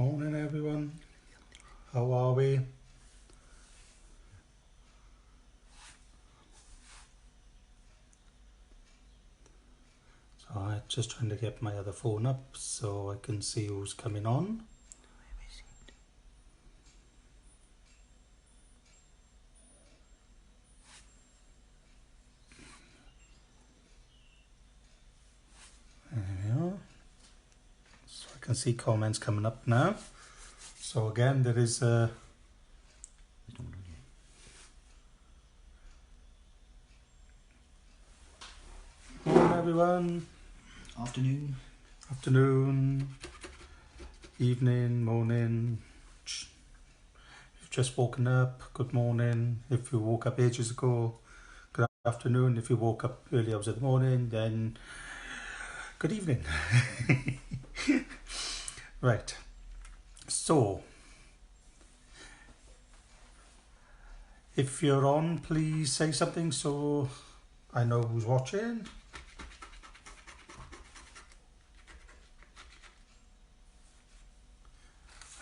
Morning everyone, how are we? So I'm just trying to get my other phone up so I can see who's coming on. There we are. So I can see comments coming up now. So again, there is a morning everyone. Afternoon, evening, morning. If you've just woken up, good morning. If you woke up ages ago, good afternoon. If you woke up early hours of the morning, then good evening. Right, so if you're on, please say something so I know who's watching.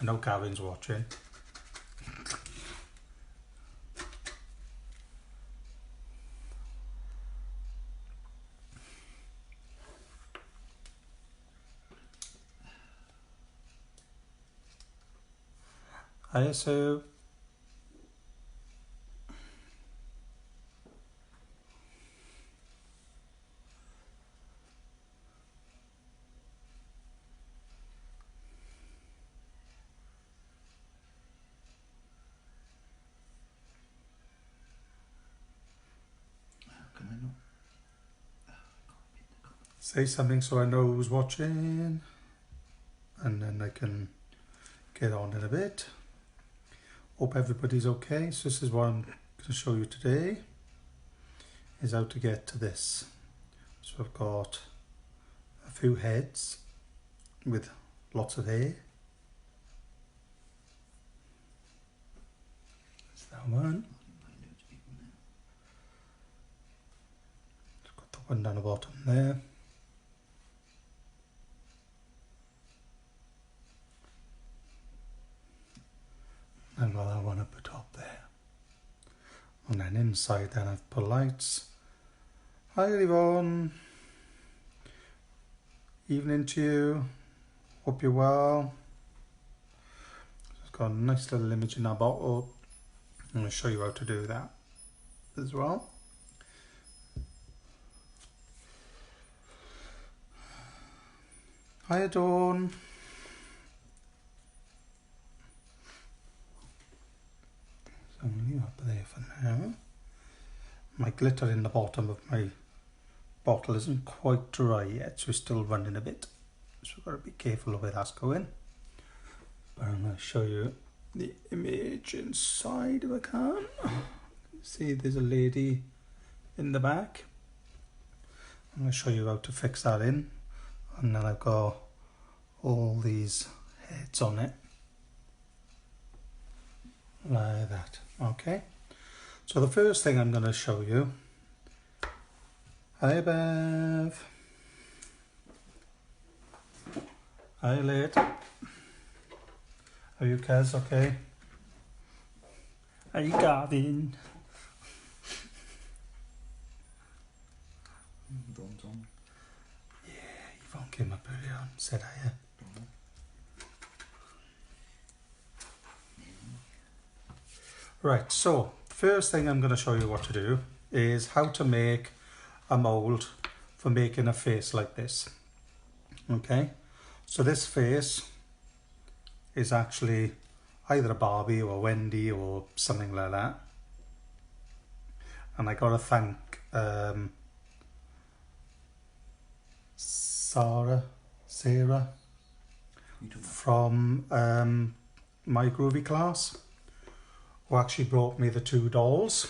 I know Gavin's watching. Hiya, Sue. Say something so I know who's watching, and then I can get on in a bit. Hope everybody's okay. So this is what I'm going to show you today, is how to get to this. So I've got a few heads with lots of hair. That's that one. Got the one down the bottom there. And got that one up the top there. And then inside then I've put lights. Hi everyone. Evening to you. Hope you're well. It's got a nice little image in our bottle. I'm going to show you how to do that as well. Hi Dawn. So I'm you up there for now. My glitter in the bottom of my bottle isn't quite dry yet, so it's still running a bit. So we've got to be careful of where that's going. But I'm going to show you the image inside if I can. See, there's a lady in the back. I'm going to show you how to fix that in. And then I've got all these heads on it. Like that. Okay. So the first thing I'm going to show you. Hi Bev. Hi Lid. Are you guys okay? Are you Gavin? Yeah, Yvonne came up earlier and said hiya. Right, so first thing I'm going to show you what to do is how to make a mould for making a face like this. Okay, so this face is actually either a Barbie or a Wendy or something like that. And I got to thank Sarah from my groovy class, who actually brought me the two dolls.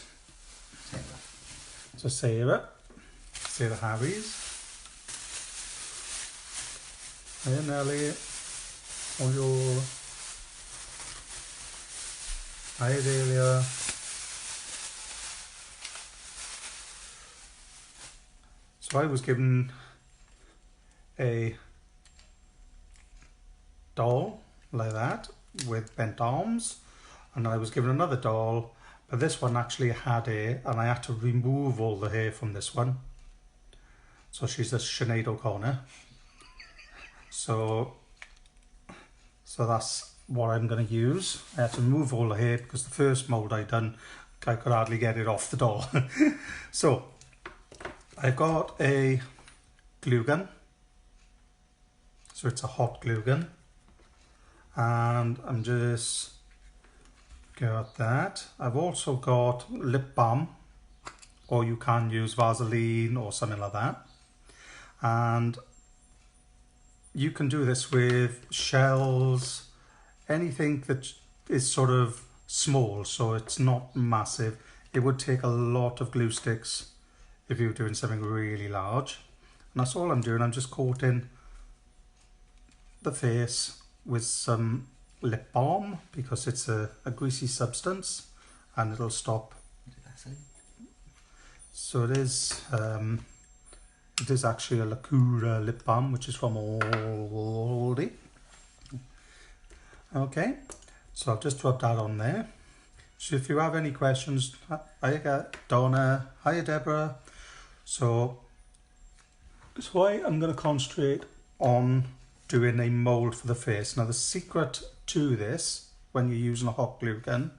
So Sarah Harries. Hey Nelly. Bonjour. Hi Delia. So I was given a doll like that with bent arms, and I was given another doll, but this one actually had hair and I had to remove all the hair from this one. So she's a Sinead O'Connor. So that's what I'm going to use. I had to remove all the hair because the first mould I done, I could hardly get it off the doll. So I got a glue gun. So it's a hot glue gun. And I'm just got that. I've also got lip balm, or you can use Vaseline or something like that. And you can do this with shells, anything that is sort of small, so it's not massive. It would take a lot of glue sticks if you were doing something really large. And that's all I'm doing. I'm just coating the face with some lip balm because it's a greasy substance and it'll stop. So it is actually a Lacura lip balm, which is from Aldi. Okay, so I've just rubbed that on there. So if you have any questions, hiya Donna, hiya Deborah. So I'm going to concentrate on doing a mould for the face. Now the secret to this, when you're using a hot glue gun,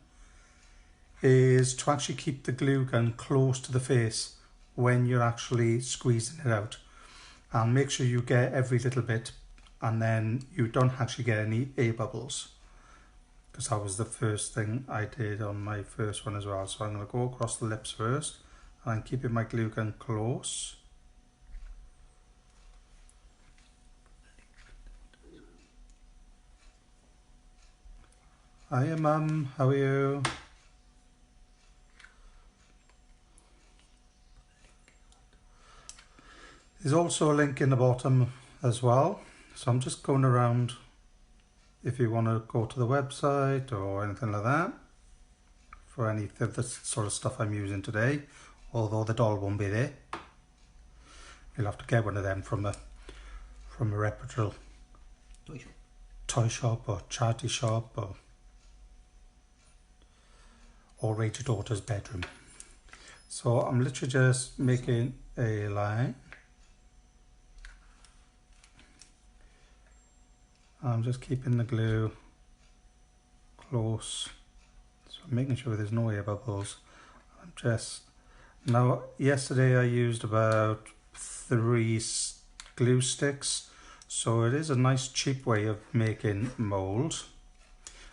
is to actually keep the glue gun close to the face when you're actually squeezing it out, and make sure you get every little bit, and then you don't actually get any air bubbles, because that was the first thing I did on my first one as well. So I'm going to go across the lips first, and I'm keeping my glue gun close. Hiya Mum, how are you? There's also a link in the bottom as well. So I'm just going around if you want to go to the website or anything like that for any of the sort of stuff I'm using today, although the doll won't be there. You'll have to get one of them from a reputable toy shop or charity shop or Rage Your Daughter's bedroom. So I'm literally just making a line. I'm just keeping the glue close, so I'm making sure there's no air bubbles. Now yesterday I used about 3 glue sticks, so it is a nice cheap way of making mould.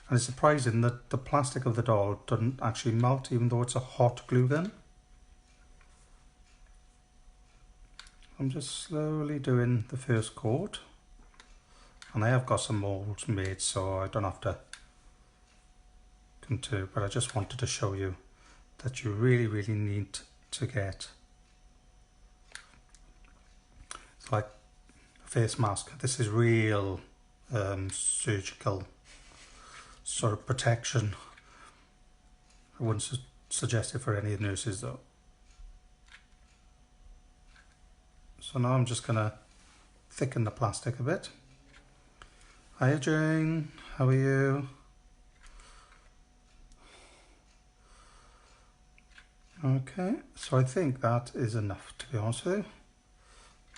And it's surprising that the plastic of the doll doesn't actually melt, even though it's a hot glue gun. I'm just slowly doing the first coat. And I have got some moulds made, so I don't have to continue, but I just wanted to show you that you really need to get, it's like a face mask. This is real surgical sort of protection. I wouldn't suggest it for any nurses though. So now I'm just going to thicken the plastic a bit. Hiya Jane, how are you? Okay, so I think that is enough, to be honest with you.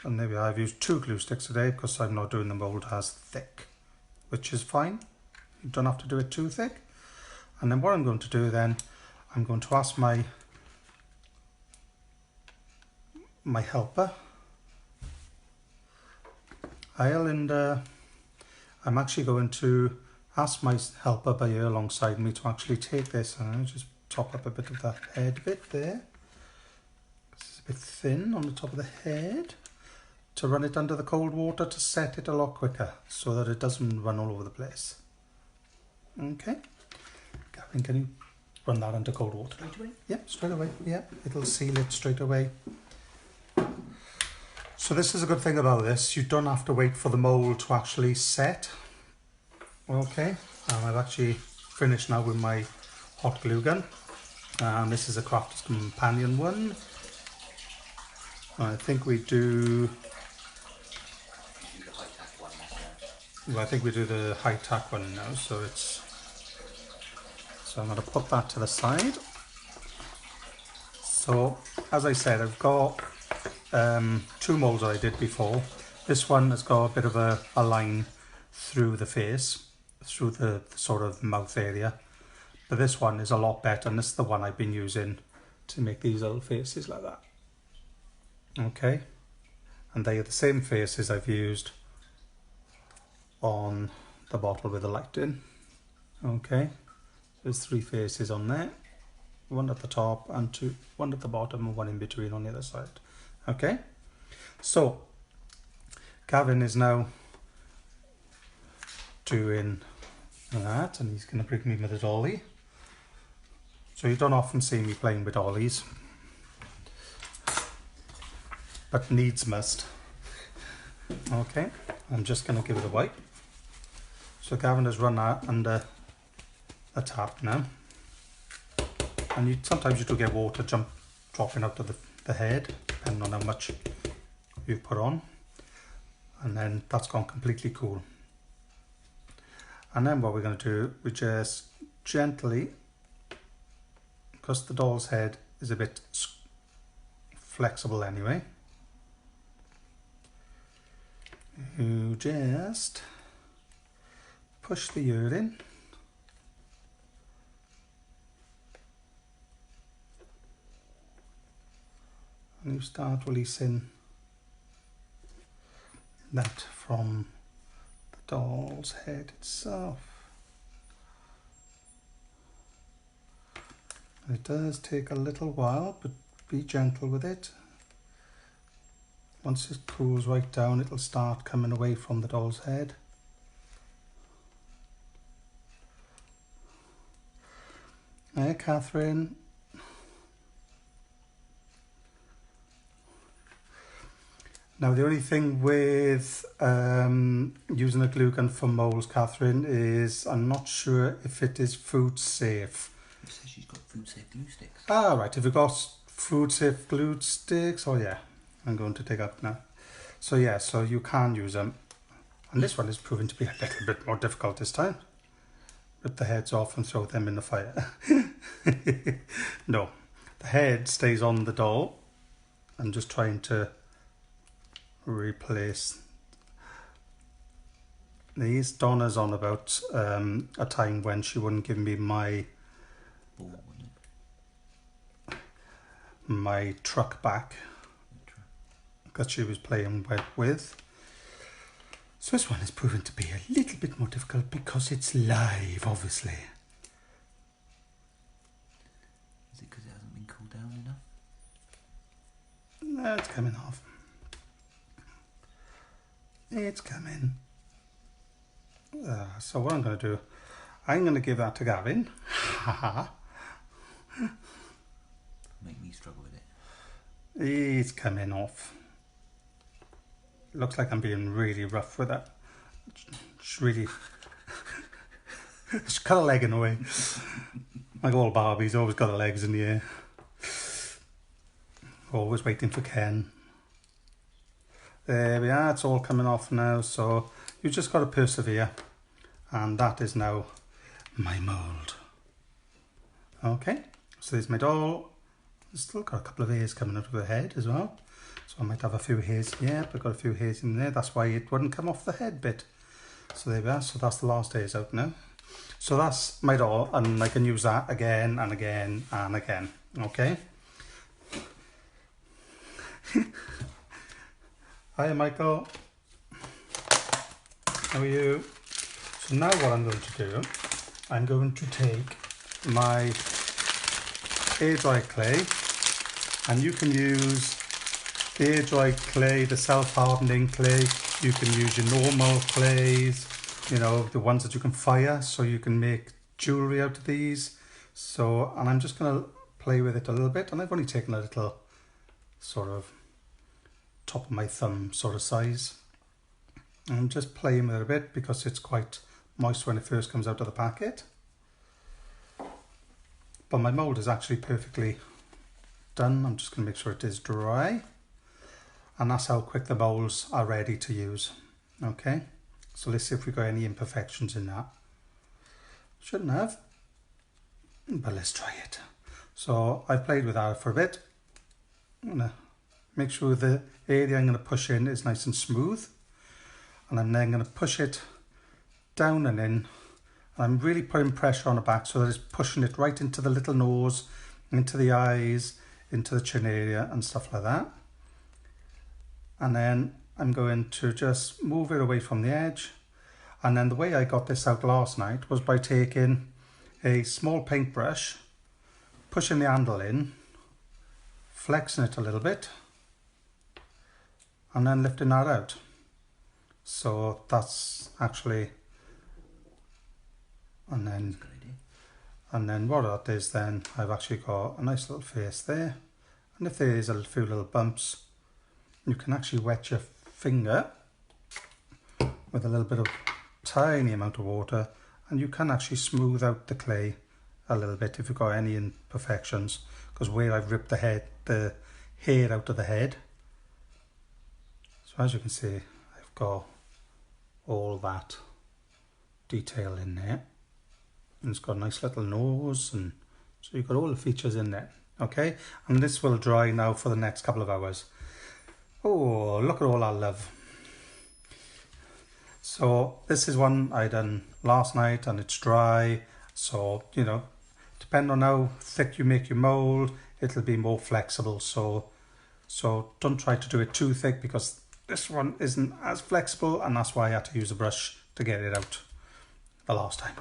And maybe I've used 2 glue sticks today because I'm not doing the mould as thick, which is fine. You don't have to do it too thick. And then what I'm going to do then, I'm going to ask my helper. Hiya Linda. I'm actually going to ask my helper by here alongside me to actually take this and I'll just top up a bit of that head bit there. It's a bit thin on the top of the head, to run it under the cold water to set it a lot quicker so that it doesn't run all over the place. Okay, Gavin, can you run that under cold water? Straight away? Yeah, straight away. Yeah, it'll seal it straight away. So this is a good thing about this, you don't have to wait for the mould to actually set. Okay, I've actually finished now with my hot glue gun, and this is a Crafter's Companion one. I think we do, Well, I think we do the high tack one now, so I'm going to put that to the side. So as I said, I've got 2 moulds that I did before. This one has got a bit of a line through the face, through the sort of mouth area, but this one is a lot better, and this is the one I've been using to make these little faces like that. Okay, and they are the same faces I've used on the bottle with the light in. Okay, there's 3 faces on there, 1 at the top and 1 at the bottom and 1 in between on the other side. Okay, so Gavin is now doing that, and he's going to bring me with a dolly. So you don't often see me playing with dollies, but needs must. Okay, I'm just going to give it a wipe. So Gavin has run that under a tap now, and sometimes you do get water dropping out of the head, depending on how much you put on, and then that's gone completely cool. And then what we're going to do, we just gently, because the doll's head is a bit flexible anyway, you just push the ear in, and you start releasing that from the doll's head itself. It does take a little while, but be gentle with it. Once it cools right down, it'll start coming away from the doll's head. Hey, Catherine. Now, the only thing with using a glue gun for moulds, Catherine, is I'm not sure if it is food safe. It says she's got food safe glue sticks. Ah, right. If you've got food safe glue sticks, oh yeah, I'm going to dig up now. So yeah, so you can use them. And this one is proving to be a little bit more difficult this time. Rip the heads off and throw them in the fire. No, the head stays on the doll. I'm just trying to replace these. Donna's on about a time when she wouldn't give me my truck back that she was playing with. So this one is proven to be a little bit more difficult because it's live, obviously. Is it because it hasn't been cooled down enough? No, it's coming off. It's coming. So what I'm going to do, I'm going to give that to Gavin. Make me struggle with it. It's coming off. Looks like I'm being really rough with that. It's really... Just cut a leg in the way. Like all Barbies, always got their legs in the air. Always waiting for Ken. There we are, it's all coming off now, so you just got to persevere. And that is now my mould. Okay, so there's my doll. It's still got a couple of hairs coming out of the head as well. So I might have a few hairs. Yeah, I've got a few hairs in there. That's why it wouldn't come off the head bit. So there we are. So that's the last hairs out now. So that's my doll, and I can use that again and again and again. Okay. Hi, Michael. How are you? So now what I'm going to do, I'm going to take my Airdry clay, and you can use the Airdry clay, the self-hardening clay. You can use your normal clays, you know, the ones that you can fire, so you can make jewellery out of these. So, and I'm just going to play with it a little bit, and I've only taken a little sort of top of my thumb sort of size. I'm just playing with it a bit because it's quite moist when it first comes out of the packet. But my mould is actually perfectly done. I'm just going to make sure it is dry. And that's how quick the moulds are ready to use. Okay, So let's see if we got any imperfections in that. Shouldn't have, but let's try it. So I've played with that for a bit. I'm going to make sure the area I'm going to push in is nice and smooth. And I'm then going to push it down and in. I'm really putting pressure on the back so that it's pushing it right into the little nose, into the eyes, into the chin area and stuff like that. And then I'm going to just move it away from the edge. And then the way I got this out last night was by taking a small paintbrush, pushing the handle in, flexing it a little bit, and then lifting that out. So that's actually, and then what that is, then I've actually got a nice little face there. And if there is a few little bumps, you can actually wet your finger with a little bit of tiny amount of water, and you can actually smooth out the clay a little bit if you've got any imperfections, because where I've ripped the hair out of the head. So as you can see, I've got all that detail in there, and it's got a nice little nose, and so you've got all the features in there. Okay, and this will dry now for the next couple of hours. Oh, look at all that love. So this is one I done last night, and it's dry, so you know, depending on how thick you make your mold, it'll be more flexible. So don't try to do it too thick, because this one isn't as flexible, and that's why I had to use a brush to get it out the last time.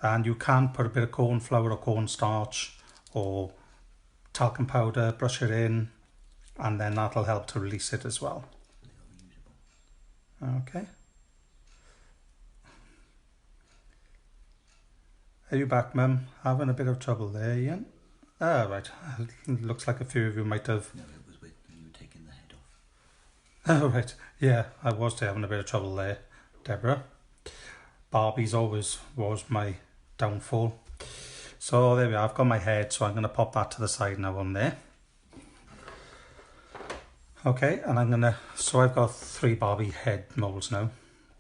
And you can put a bit of corn flour or cornstarch or talcum powder, brush it in, and then that'll help to release it as well. Okay. Are you back, Mum? Having a bit of trouble there, Ian? Ah, right. It looks like a few of you might have... No, it was when you were taking the head off. Oh, right. Yeah, I was having a bit of trouble there, Deborah. Barbie's always was my downfall. So there we are. I've got my head, so I'm going to pop that to the side now on there. Okay, and I'm going to... So I've got 3 Barbie head molds now.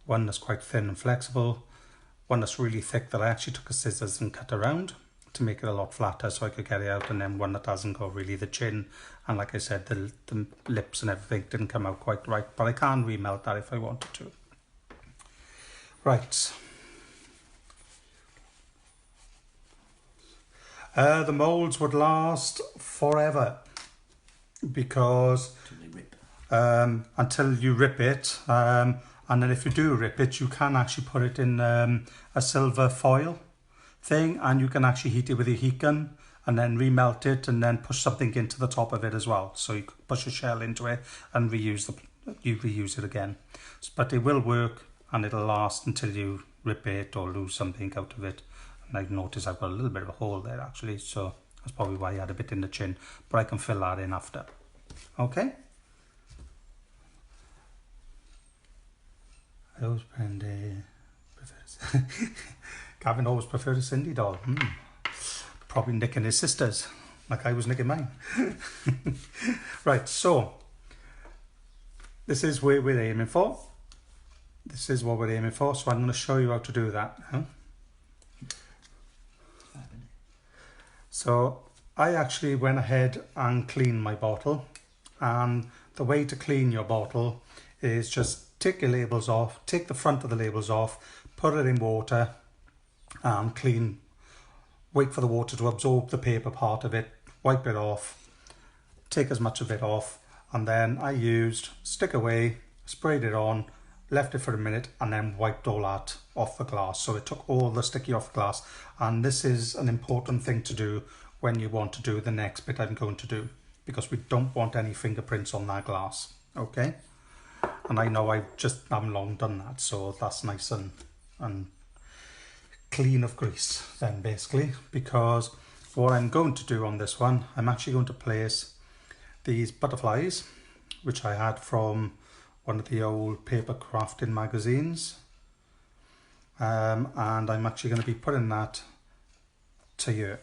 One that's quite thin and flexible. One that's really thick that I actually took a scissors and cut around to make it a lot flatter so I could get it out, and then one that hasn't got really the chin, and like I said, the lips and everything didn't come out quite right, but I can remelt that if I wanted to. Right. The molds would last forever, because until you rip it, and then if you do rip it, you can actually put it in a silver foil thing, and you can actually heat it with a heat gun and then remelt it, and then push something into the top of it as well. So you can push a shell into it and reuse it again. But it will work, and it'll last until you rip it or lose something out of it. And I've noticed I've got a little bit of a hole there actually, so that's probably why I had a bit in the chin, but I can fill that in after. Okay. I always Gavin always preferred a Cindy doll. Probably nicking his sisters, like I was nicking mine. Right, so this is where we're aiming for. This is what we're aiming for, so I'm going to show you how to do that now. So I actually went ahead and cleaned my bottle, and the way to clean your bottle is just take your labels off, take the front of the labels off, put it in water and clean, wait for the water to absorb the paper part of it, wipe it off, take as much of it off, and then I used stick away, sprayed it on, left it for a minute, and then wiped all that off the glass. So it took all the sticky off the glass, and this is an important thing to do when you want to do the next bit I'm going to do, because we don't want any fingerprints on that glass. Okay. And I know I just haven't long done that, so that's nice and clean of grease then basically, because what I'm going to do on this one, I'm actually going to place these butterflies, which I had from one of the old paper crafting magazines, and I'm actually going to be putting that to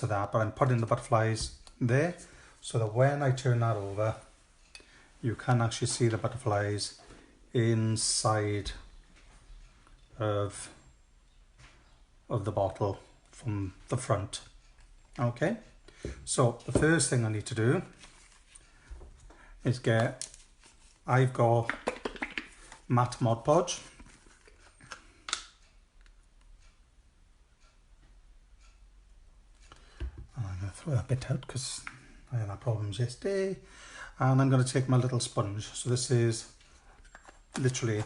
that, but I'm putting the butterflies there so that when I turn that over, you can actually see the butterflies inside of the bottle from the front. Okay, so the first thing I need to do is I've got matte Mod Podge. I'm going to throw that bit out because I had that problems yesterday. And I'm going to take my little sponge. So this is literally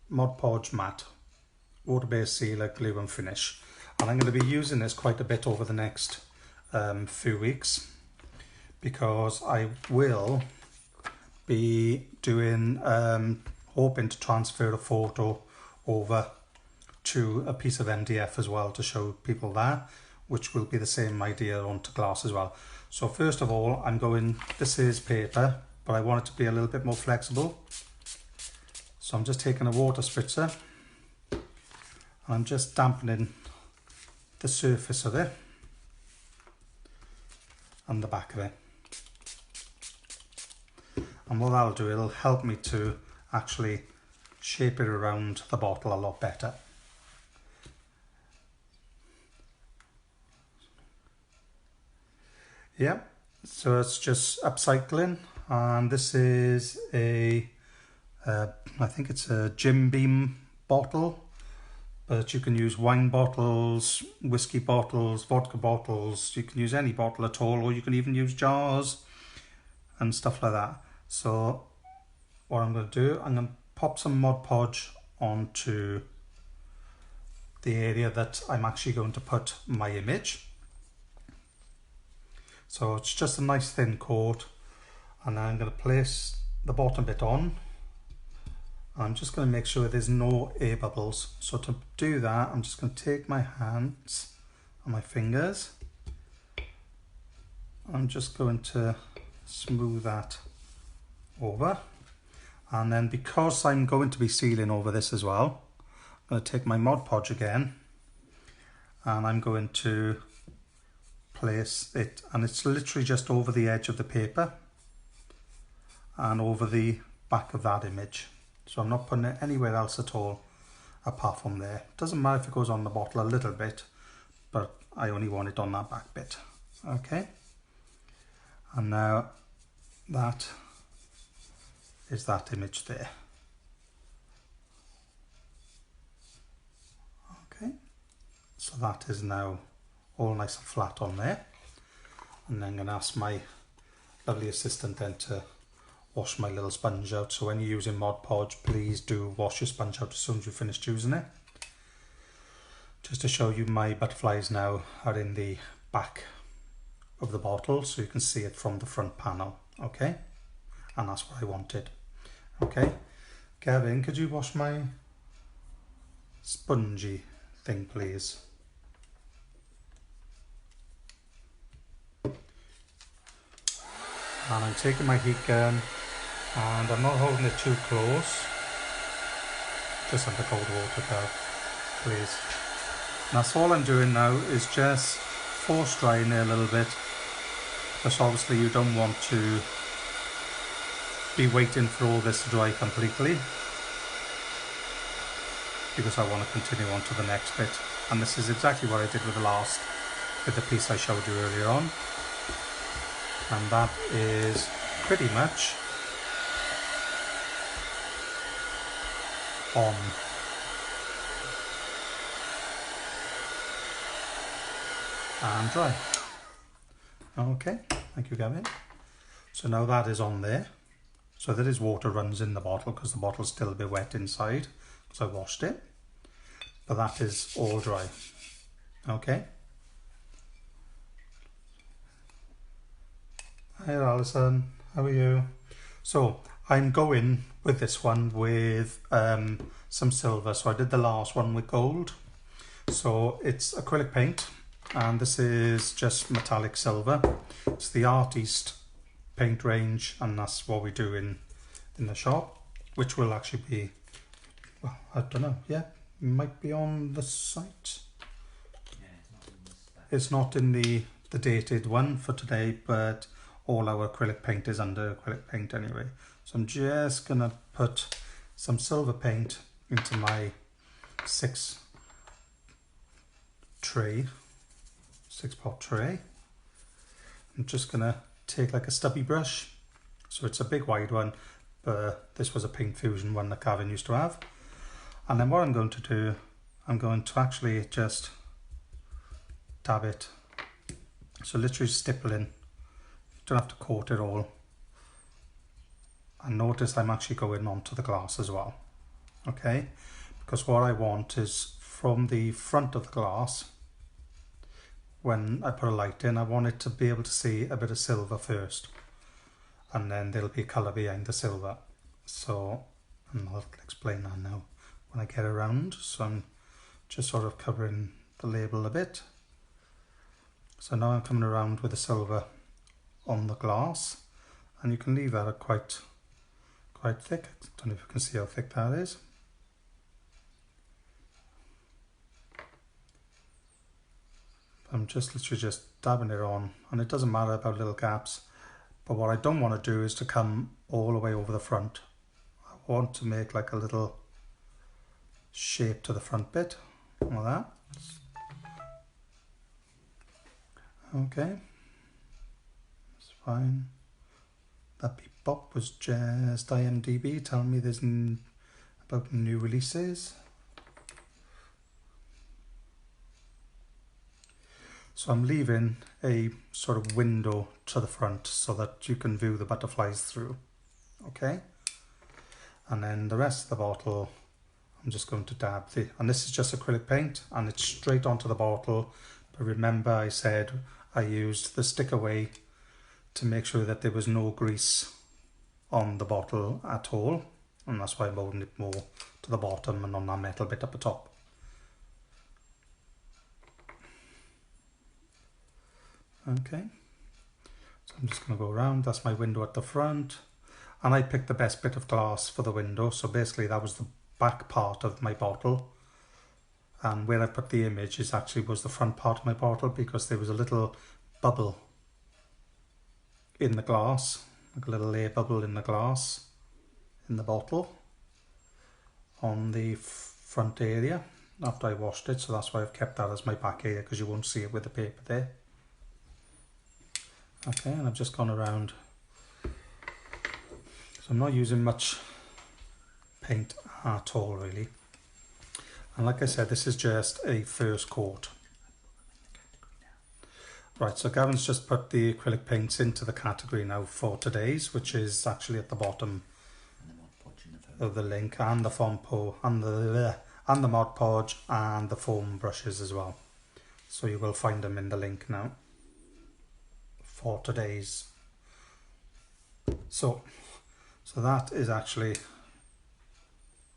Mod Podge matte, water-based sealer, glue and finish. And I'm going to be using this quite a bit over the next few weeks, because I will be doing, hoping to transfer a photo over to a piece of MDF as well to show people that, which will be the same idea onto glass as well. So first of all, this is paper, but I want it to be a little bit more flexible. So I'm just taking a water spritzer and I'm just dampening the surface of it and the back of it. And what that'll do, it'll help me to actually shape it around the bottle a lot better. Yeah, so it's just upcycling, and this is I think it's a Jim Beam bottle, but you can use wine bottles, whiskey bottles, vodka bottles, you can use any bottle at all, or you can even use jars and stuff like that. So what I'm going to do, I'm going to pop some Mod Podge onto the area that I'm actually going to put my image. So it's just a nice thin coat, and then I'm going to place the bottom bit on. I'm just going to make sure there's no air bubbles. So to do that, I'm just going to take my hands and my fingers. I'm just going to smooth that over. And then because I'm going to be sealing over this as well, I'm going to take my Mod Podge again, and I'm going to place it, and it's literally just over the edge of the paper and over the back of that image. So I'm not putting it anywhere else at all apart from there. Doesn't matter if it goes on the bottle a little bit, but I only want it on that back bit. Okay, and now that is that image there. Okay, so that is now all nice and flat on there, and then I'm going to ask my lovely assistant then to wash my little sponge out. So when you're using Mod Podge, please do wash your sponge out as soon as you've finished using it. Just to show you, my butterflies now are in the back of the bottle, so you can see it from the front panel. Okay, and that's what I wanted. Okay, Gavin, could you wash my spongy thing, please? And I'm taking my heat gun, and I'm not holding it too close, just under cold water though, please. And that's all I'm doing now, is just force drying it a little bit, because obviously you don't want to be waiting for all this to dry completely, because I want to continue on to the next bit. And this is exactly what I did with the piece I showed you earlier on. And that is pretty much on. And dry. Okay, thank you, Gavin. So now that is on there. So there is water runs in the bottle because the bottle's still a bit wet inside because I washed it. But that is all dry. Okay. Hi Alison, how are you? So I'm going with this one with some silver. So I did the last one with gold. So it's acrylic paint, and this is just metallic silver. It's the Artist paint range, and that's what we do in the shop, which will actually be, well, I don't know, yeah, might be on the site. Yeah, it's not in the dated one for today, but all our acrylic paint is under acrylic paint anyway. So I'm just going to put some silver paint into my 6-pot tray. I'm just going to take like a stubby brush. So it's a big wide one, but this was a Paint Fusion one that Gavin used to have. And then what I'm going to do, I'm going to actually just dab it. So literally stipple in. You don't have to coat it all. And notice I'm actually going onto the glass as well. Okay? Because what I want is from the front of the glass, when I put a light in, I want it to be able to see a bit of silver first. And then there'll be colour behind the silver. So, and I'll explain that now when I get around. So I'm just sort of covering the label a bit. So now I'm coming around with the silver on the glass. And you can leave that at quite thick. I don't know if you can see how thick that is. I'm just literally just dabbing it on, and it doesn't matter about little gaps, but what I don't want to do is to come all the way over the front. I want to make like a little shape to the front bit, like that. Okay, that's fine. That beep bop was just IMDb telling me there's about new releases. So I'm leaving a sort of window to the front so that you can view the butterflies through. Okay? And then the rest of the bottle, I'm just going to dab and this is just acrylic paint and it's straight onto the bottle. But remember I said I used the stick away to make sure that there was no grease on the bottle at all. And that's why I'm holding it more to the bottom and on that metal bit up the top. Okay, so I'm just going to go around. That's my window at the front, and I picked the best bit of glass for the window, so basically that was the back part of my bottle, and where I put the image is actually was the front part of my bottle, because there was a little bubble in the glass, like a little air bubble in the glass in the bottle on the front area after I washed it, so that's why I've kept that as my back area, because you won't see it with the paper there. Okay, and I've just gone around, so I'm not using much paint at all really, and like I said, this is just a first coat. Right, so Gavin's just put the acrylic paints into the category now for today's, which is actually at the bottom of the link, and the foam and the Mod Podge and the foam brushes as well, so you will find them in the link now for today's. So that is actually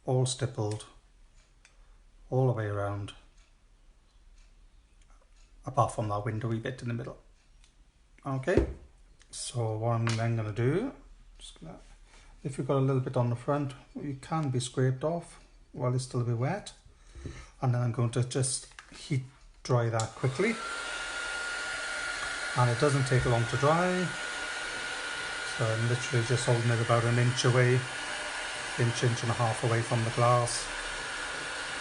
all stippled all the way around, apart from that windowy bit in the middle. Okay, so what I'm then going to do, if you've got a little bit on the front, you can be scraped off while it's still a bit wet, and then I'm going to just heat dry that quickly. And it doesn't take long to dry, so I'm literally just holding it about an inch away, inch and a half away from the glass,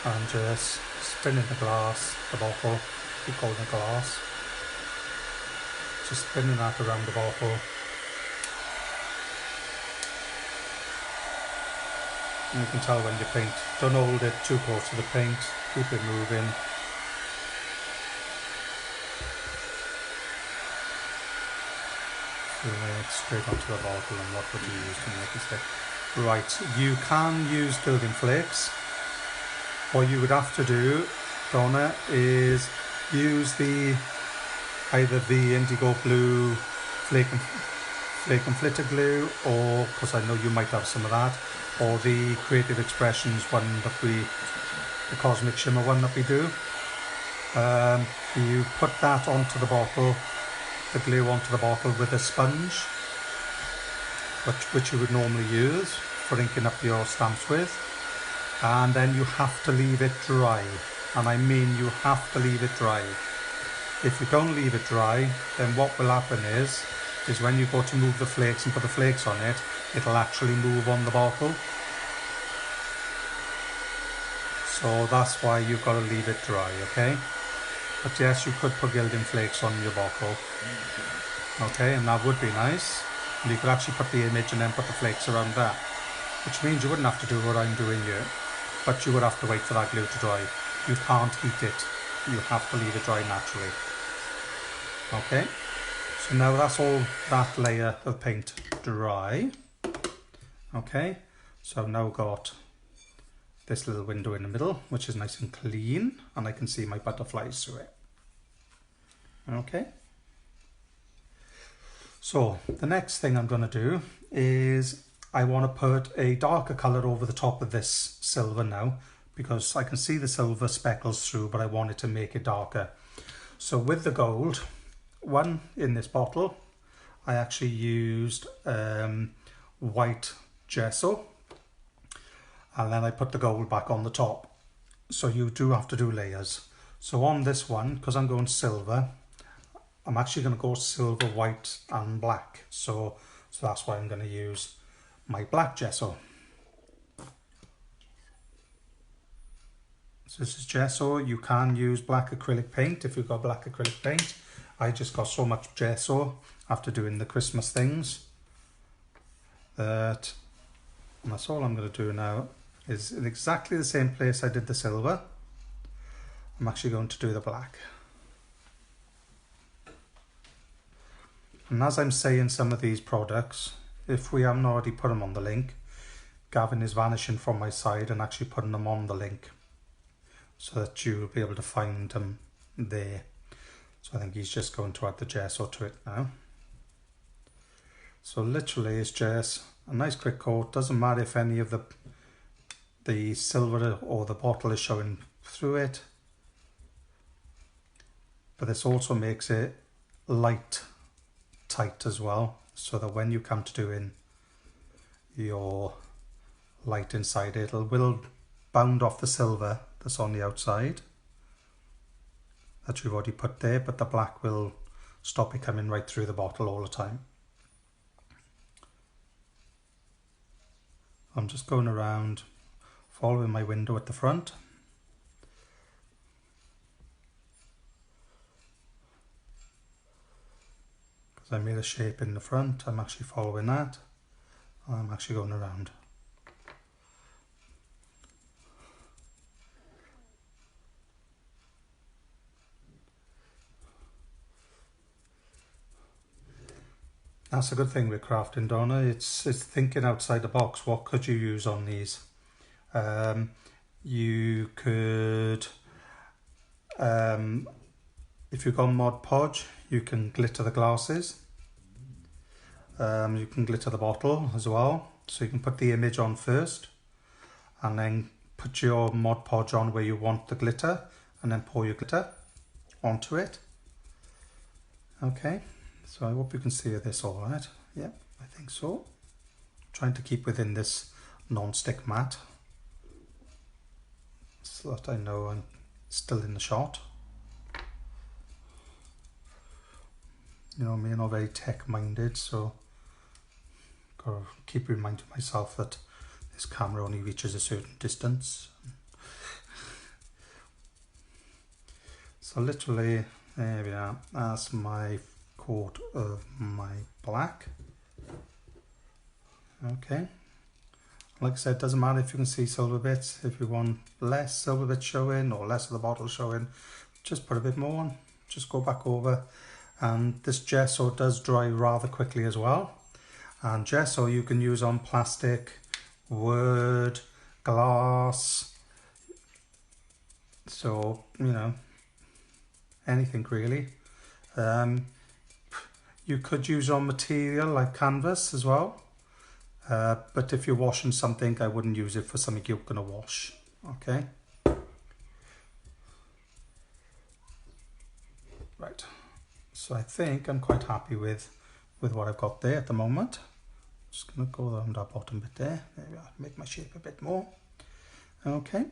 and just spinning the glass, the bottle, keep holding the glass, just spinning that around the bottle. And you can tell when you paint, don't hold it too close to the paint, keep it moving. Straight onto the bottle. And what would you use to make it stick? Right, you can use building flakes. What you would have to do, Donna, is use either the indigo blue flake and flitter glue, or, because I know you might have some of that, or the Creative Expressions one that the Cosmic Shimmer one that we do. You put that onto the bottle, the glue onto the bottle with a sponge, which you would normally use for inking up your stamps with, and then you have to leave it dry, and I mean you have to leave it dry. If you don't leave it dry, then what will happen is is when you go to move the flakes and put the flakes on it, it'll actually move on the bottle. So that's why you've got to leave it dry, okay? But yes, you could put gilding flakes on your bottle. Okay, and that would be nice. And you could actually put the image and then put the flakes around that. Which means you wouldn't have to do what I'm doing here. But you would have to wait for that glue to dry. You can't heat it. You have to leave it dry naturally. Okay, so now that's all that layer of paint dry. Okay, so I've now got this little window in the middle, which is nice and clean, and I can see my butterflies through it. Okay. So the next thing I'm going to do is I want to put a darker colour over the top of this silver now, because I can see the silver speckles through, but I wanted to make it darker. So with the gold, one in this bottle, I actually used white gesso, and then I put the gold back on the top. So you do have to do layers. So on this one, because I'm going silver, I'm actually going to go silver, white and black. So that's why I'm going to use my black gesso. So this is gesso. You can use black acrylic paint if you've got black acrylic paint. I just got so much gesso after doing the Christmas things that, and that's all I'm going to do now, is in exactly the same place I did the silver. I'm actually going to do the black. And as I'm saying some of these products, if we haven't already put them on the link, Gavin is vanishing from my side and actually putting them on the link so that you'll be able to find them there. So I think he's just going to add the gesso to it now. So literally it's just a nice quick coat. Doesn't matter if any of the silver or the bottle is showing through it, but this also makes it light tight as well, so that when you come to doing your light inside, it will bound off the silver that's on the outside that you've already put there, but the black will stop it coming right through the bottle all the time. I'm just going around following my window at the front. Because I made a shape in the front, I'm actually following that. I'm actually going around. That's a good thing with crafting, Donna. It's thinking outside the box. What could you use on these? You could, if you've got Mod Podge, you can glitter the glasses. You can glitter the bottle as well. So you can put the image on first and then put your Mod Podge on where you want the glitter and then pour your glitter onto it. Okay. So I hope you can see this all right. Yep, I think so. Trying to keep within this non-stick mat so that I know I'm still in the shot. You know, me, I'm not very tech minded, so gotta keep reminding myself that this camera only reaches a certain distance. So literally, there we are. That's my coat of my black. Okay, like I said, it doesn't matter if you can see silver bits. If you want less silver bits showing or less of the bottle showing, just put a bit more on, just go back over. And this gesso does dry rather quickly as well, and gesso you can use on plastic, wood, glass, so you know, anything really. You could use on material like canvas as well, but if you're washing something, I wouldn't use it for something you're going to wash. Okay. Right. So I think I'm quite happy with what I've got there at the moment. Just going to go around that bottom bit there. There we are. Make my shape a bit more. Okay.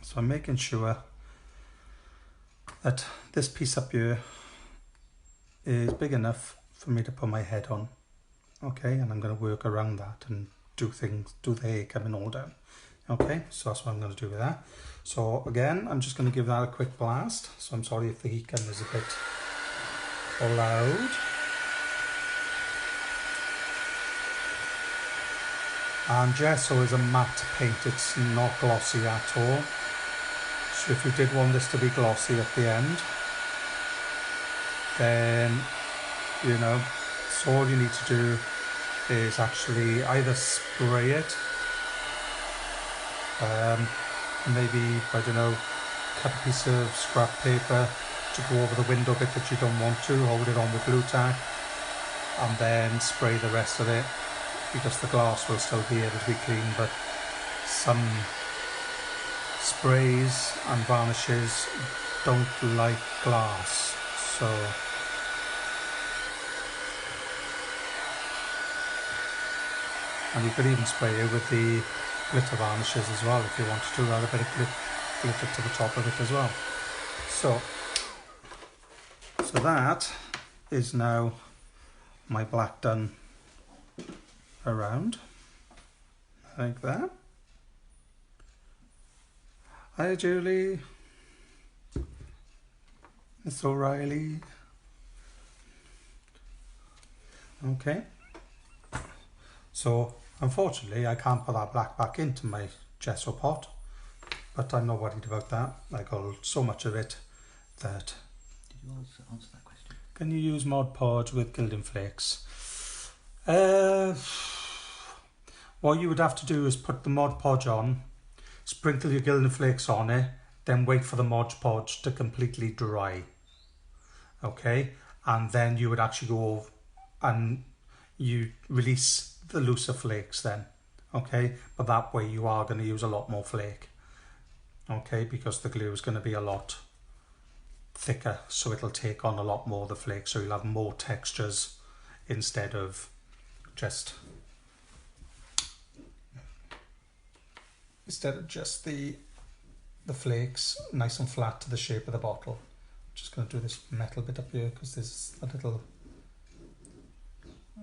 So I'm making sure that this piece up here is big enough for me to put my head on. Okay, and I'm going to work around that and do the hair coming all down. Okay, so that's what I'm going to do with that. So again, I'm just going to give that a quick blast. So I'm sorry if the heat gun is a bit loud. And gesso is a matte paint, it's not glossy at all. So if you did want this to be glossy at the end, then, you know, so all you need to do is actually either spray it, maybe, I don't know, cut a piece of scrap paper to go over the window bit that you don't want to, hold it on with glue tack, and then spray the rest of it, because the glass will still be able to be clean, but some sprays and varnishes don't like glass, so and you could even spray it with the glitter varnishes as well if you wanted to, add a bit of glitter to the top of it as well. So that is now my black done around like that. Hi Julie, it's O'Reilly. Okay, so unfortunately I can't put that black back into my gesso pot, but I'm not worried about that. I got so much of it that... Did you answer that question? Can you use Mod Podge with gilding flakes? What you would have to do is put the Mod Podge on, sprinkle your gilding flakes on it, then wait for the Mod Podge to completely dry. Okay, and then you would actually go and you release the looser flakes then. Okay, but that way you are going to use a lot more flake. Okay, because the glue is going to be a lot thicker, so it'll take on a lot more of the flakes, so you'll have more textures instead of just the flakes nice and flat to the shape of the bottle. I'm just going to do this metal bit up here because there's a little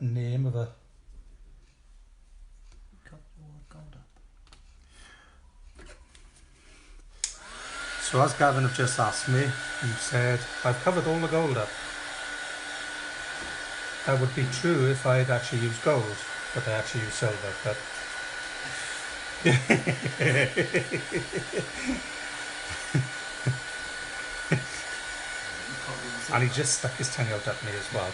name of a... So as Gavin have just asked me, he said, I've covered all the gold up. That would be true if I'd actually used gold, but I actually used silver, but... And he just stuck his tongue out at me as well.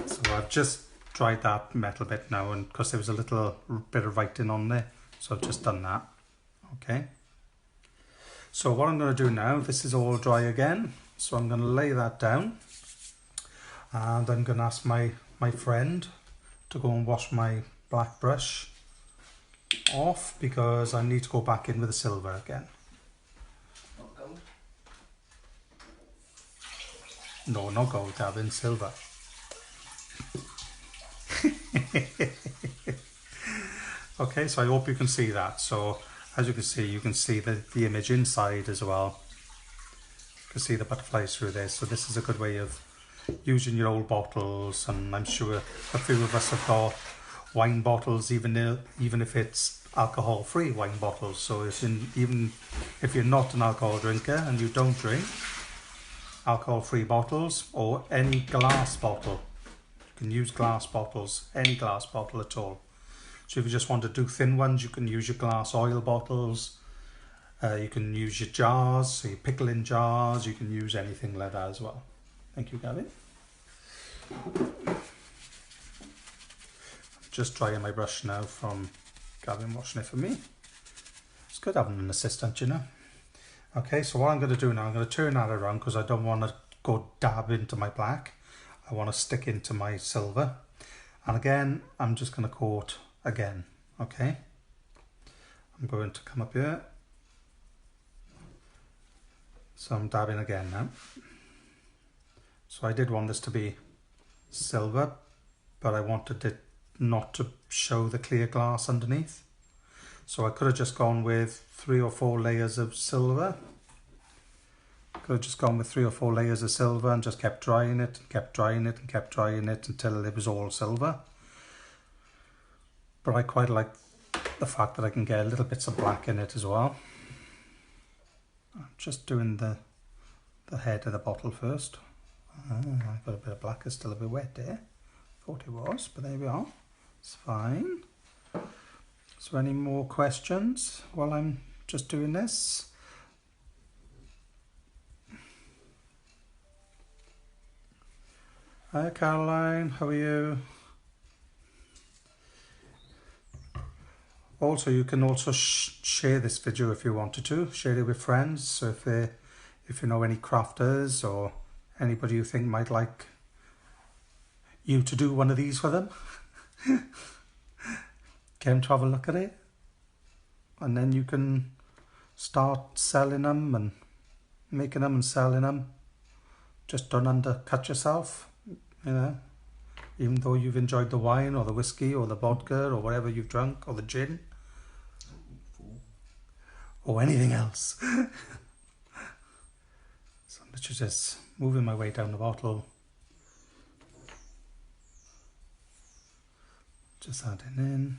So I've just dried that metal bit now, and because there was a little bit of writing on there, so I've just done that. Okay. So what I'm going to do now, this is all dry again, so I'm going to lay that down, and I'm going to ask my friend to go and wash my black brush off because I need to go back in with the silver again. Not gold? No, not gold, Gavin, silver. Okay, so I hope you can see that. So as you can see the image inside as well. You can see the butterflies through there. So this is a good way of using your old bottles, and I'm sure a few of us have got wine bottles, even if it's alcohol-free wine bottles. So even if you're not an alcohol drinker and you don't drink, alcohol-free bottles or any glass bottle, you can use glass bottles, any glass bottle at all. So if you just want to do thin ones, you can use your glass oil bottles. You can use your jars, so your pickling jars. You can use anything like that as well. Thank you, Gavin. Just drying my brush now from Gavin washing it for me. It's good having an assistant, you know. Okay, so what I'm going to do now, I'm going to turn that around because I don't want to go dab into my black. I want to stick into my silver. And again, I'm just going to coat again. Okay. I'm going to come up here. So I'm dabbing again now. So I did want this to be silver, but I wanted it not to show the clear glass underneath. So I could have just gone with 3 or 4 layers of silver. Could have just gone with 3 or 4 layers of silver and just kept drying it and kept drying it and kept drying it until it was all silver. But I quite like the fact that I can get a little bits of black in it as well. I'm just doing the head of the bottle first. I've got a bit of black, it's still a bit wet there. Thought it was, but there we are. It's fine. So any more questions while I'm just doing this? Hi Caroline, how are you? Also, you can also share this video if you wanted to. Share it with friends. So if you know any crafters or anybody you think might like you to do one of these for them, get them to have a look at it. And then you can start selling them and making them and selling them. Just don't undercut yourself, you know. Even though you've enjoyed the wine or the whiskey or the vodka or whatever you've drunk or the gin or anything else. So I'm literally just moving my way down the bottle. Just adding in.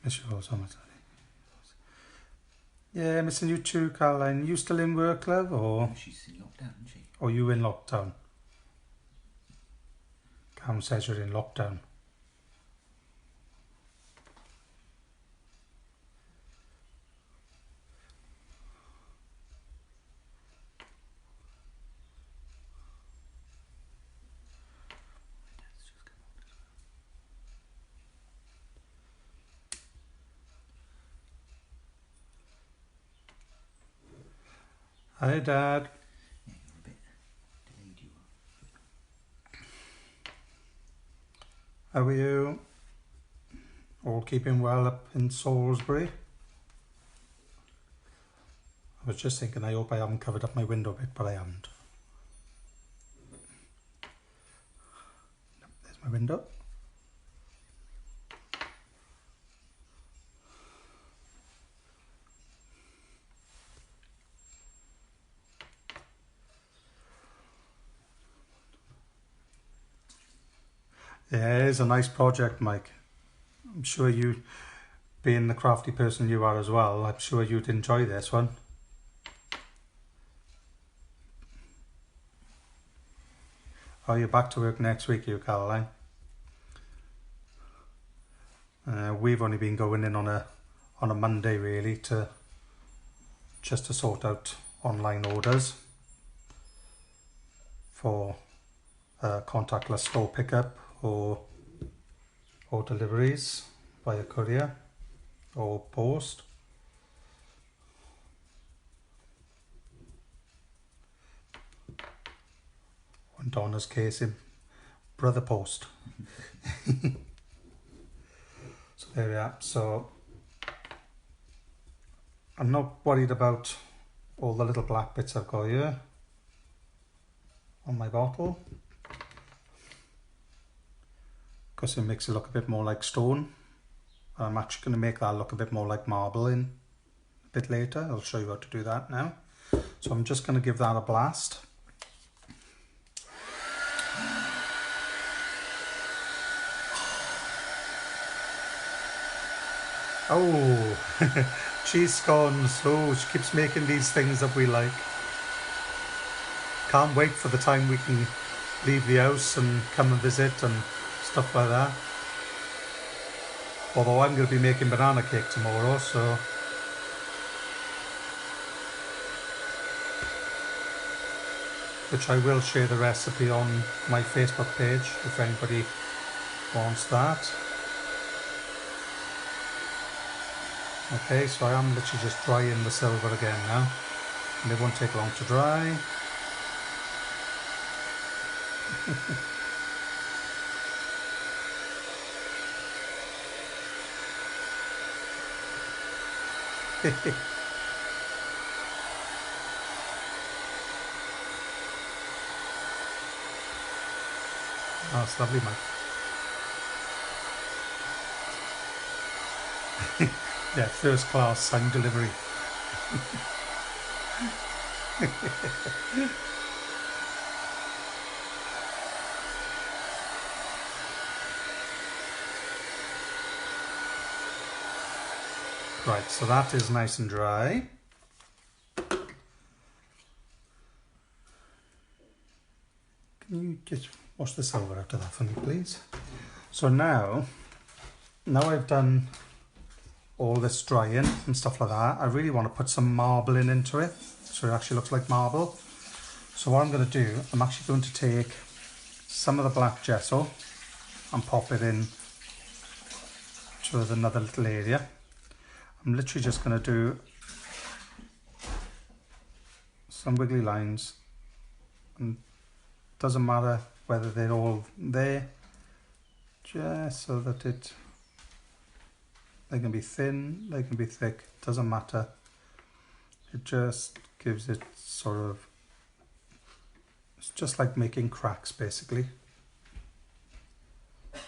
Miss you all so much. Yeah, missing you too, Caroline. You still in work, love, or? She's in lockdown, isn't she? Or you in lockdown? Cam says you're in lockdown. Hi, Dad. Yeah, you're a bit delayed, you are. How are you? All keeping well up in Salisbury? I was just thinking, I hope I haven't covered up my window bit, but I haven't. There's my window. Yeah, it is a nice project, Mike. I'm sure you, being the crafty person you are as well, I'm sure you'd enjoy this one. Oh, you're back to work next week, you, Caroline? We've only been going in on a Monday really just to sort out online orders for contactless store pickup or deliveries via courier or post. In Donna's case, in brother post. So there we are. So I'm not worried about all the little black bits I've got here on my bottle, because it makes it look a bit more like stone. I'm actually going to make that look a bit more like marble in a bit later. I'll show you how to do that now. So I'm just going to give that a blast. Oh, cheese scones. Oh, she keeps making these things that we like. Can't wait for the time we can leave the house and come and visit and stuff like that. Although I'm going to be making banana cake tomorrow, so which I will share the recipe on my Facebook page if anybody wants that. Okay, so I am literally just drying the silver again now, and it won't take long to dry. Oh, it's lovely, Mike. Yeah, first class sound delivery. Right, so that is nice and dry. Can you just wash the silver out of that for me, please? So now I've done all this drying and stuff like that, I really want to put some marbling into it so it actually looks like marble. So what I'm going to do, I'm actually going to take some of the black gesso and pop it in to another little area. I'm literally just going to do some wiggly lines, and it doesn't matter whether they're all there, just so that they can be thin, they can be thick, doesn't matter. It just gives it sort of, it's just like making cracks basically. I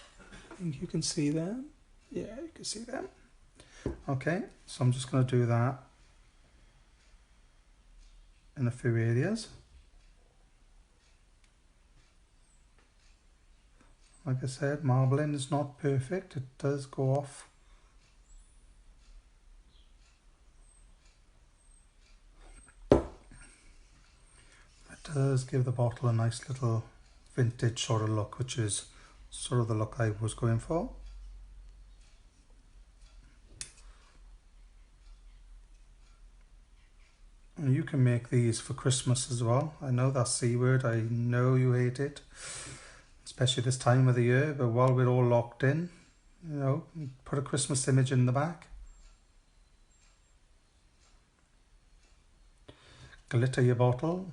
think you can see them. Yeah, you can see them. Okay, so I'm just going to do that in a few areas. Like I said, marbling is not perfect, it does go off. It does give the bottle a nice little vintage sort of look, which is sort of the look I was going for. And you can make these for Christmas as well. I know that C word, I know you hate it, especially this time of the year, but while we're all locked in, you know, put a Christmas image in the back. Glitter your bottle.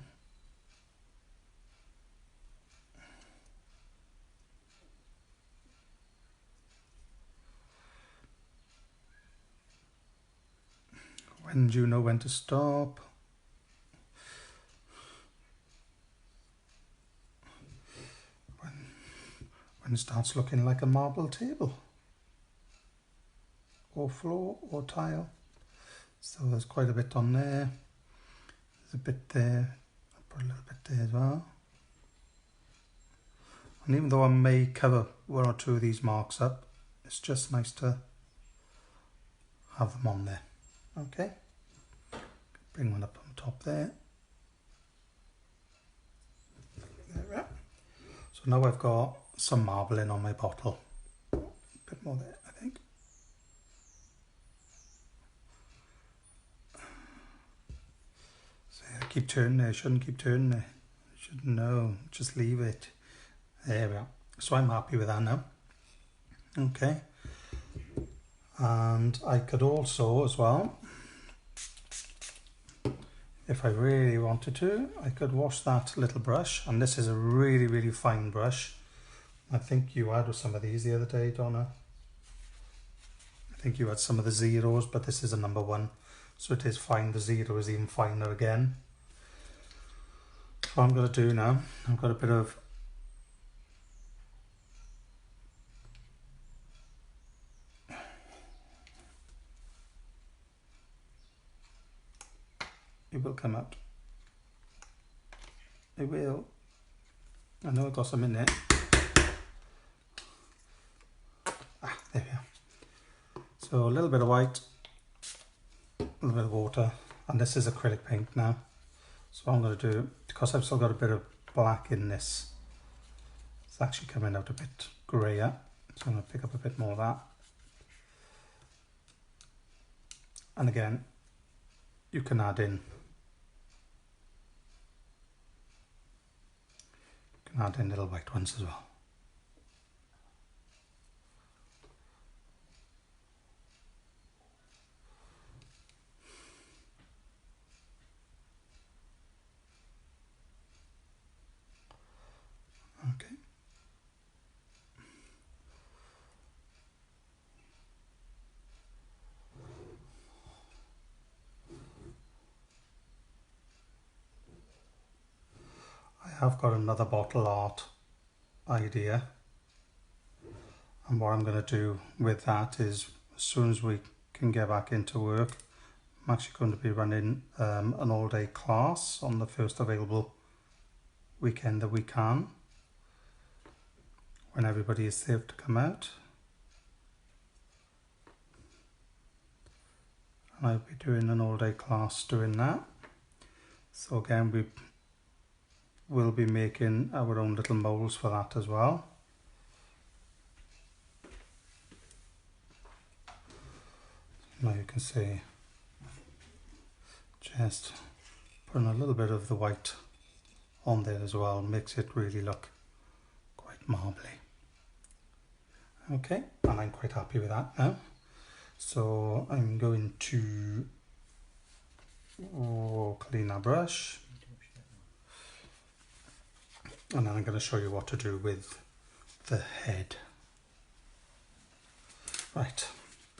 When do you know when to stop? When it starts looking like a marble table, or floor, or tile. So there's quite a bit on there. There's a bit there. I'll put a little bit there as well. And even though I may cover one or two of these marks up, it's just nice to have them on there. Okay. Bring one up on top there. There we are. So now I've got some marbling on my bottle. A bit more there, I think. So yeah, keep turning there. Shouldn't keep turning there. Should no, just leave it. There we are. So I'm happy with that now. Okay. And I could also, as well, if I really wanted to, I could wash that little brush. And this is a really, really fine brush. I think you had some of these the other day, Donna. I think you had some of the zeros, but this is a number 1. So it is fine. The 0 is even finer again. So what I'm going to do now, I've got a bit of it will come out. It will. I know I've got some in there. There we are. So a little bit of white, a little bit of water, and this is acrylic paint now. So what I'm going to do, because I've still got a bit of black in this, it's actually coming out a bit grayer. So I'm going to pick up a bit more of that. And again, you can add in little white ones as well. Okay. I have got another bottle art idea. And what I'm going to do with that is, as soon as we can get back into work, I'm actually going to be running an all-day class on the first available weekend that we can, when everybody is safe to come out. And I'll be doing an all-day class doing that. So again, we will be making our own little molds for that as well. Now you can see, just putting a little bit of the white on there as well makes it really look quite marbly. Okay, and I'm quite happy with that now. So I'm going to clean our brush, and then I'm going to show you what to do with the head. Right,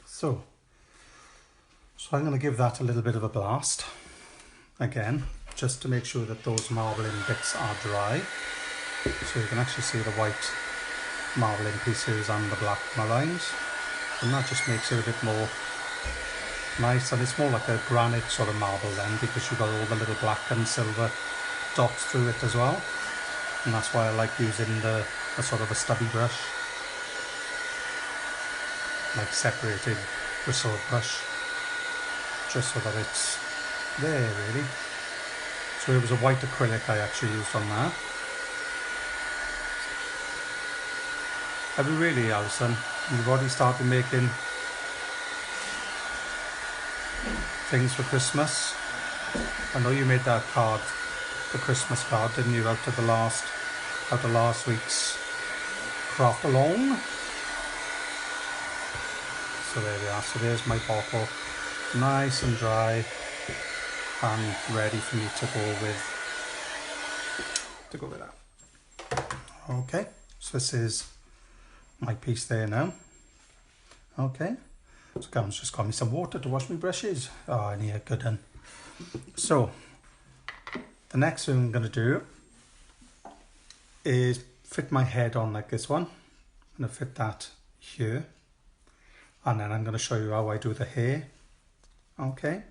so I'm going to give that a little bit of a blast again, just to make sure that those marbling bits are dry. So you can actually see the white marbling pieces and the black lines, and that just makes it a bit more nice, and it's more like a granite sort of marble then, because you've got all the little black and silver dots through it as well. And that's why I like using a sort of a stubby brush, like separated bristle brush, just so that it's there really. So it was a white acrylic I actually used on that. Have you really, Alison? You've already started making things for Christmas? I know you made that card, the Christmas card, didn't you, out of last week's craft along? So there we are. So there's my bottle, nice and dry and ready for me to go with that. Okay, so this is my piece there now. Okay, so Cam's just got me some water to wash my brushes. Oh, I need a good one. So the next thing I'm going to do is fit my head on like this one. I'm going to fit that here, and then I'm going to show you how I do the hair. Okay,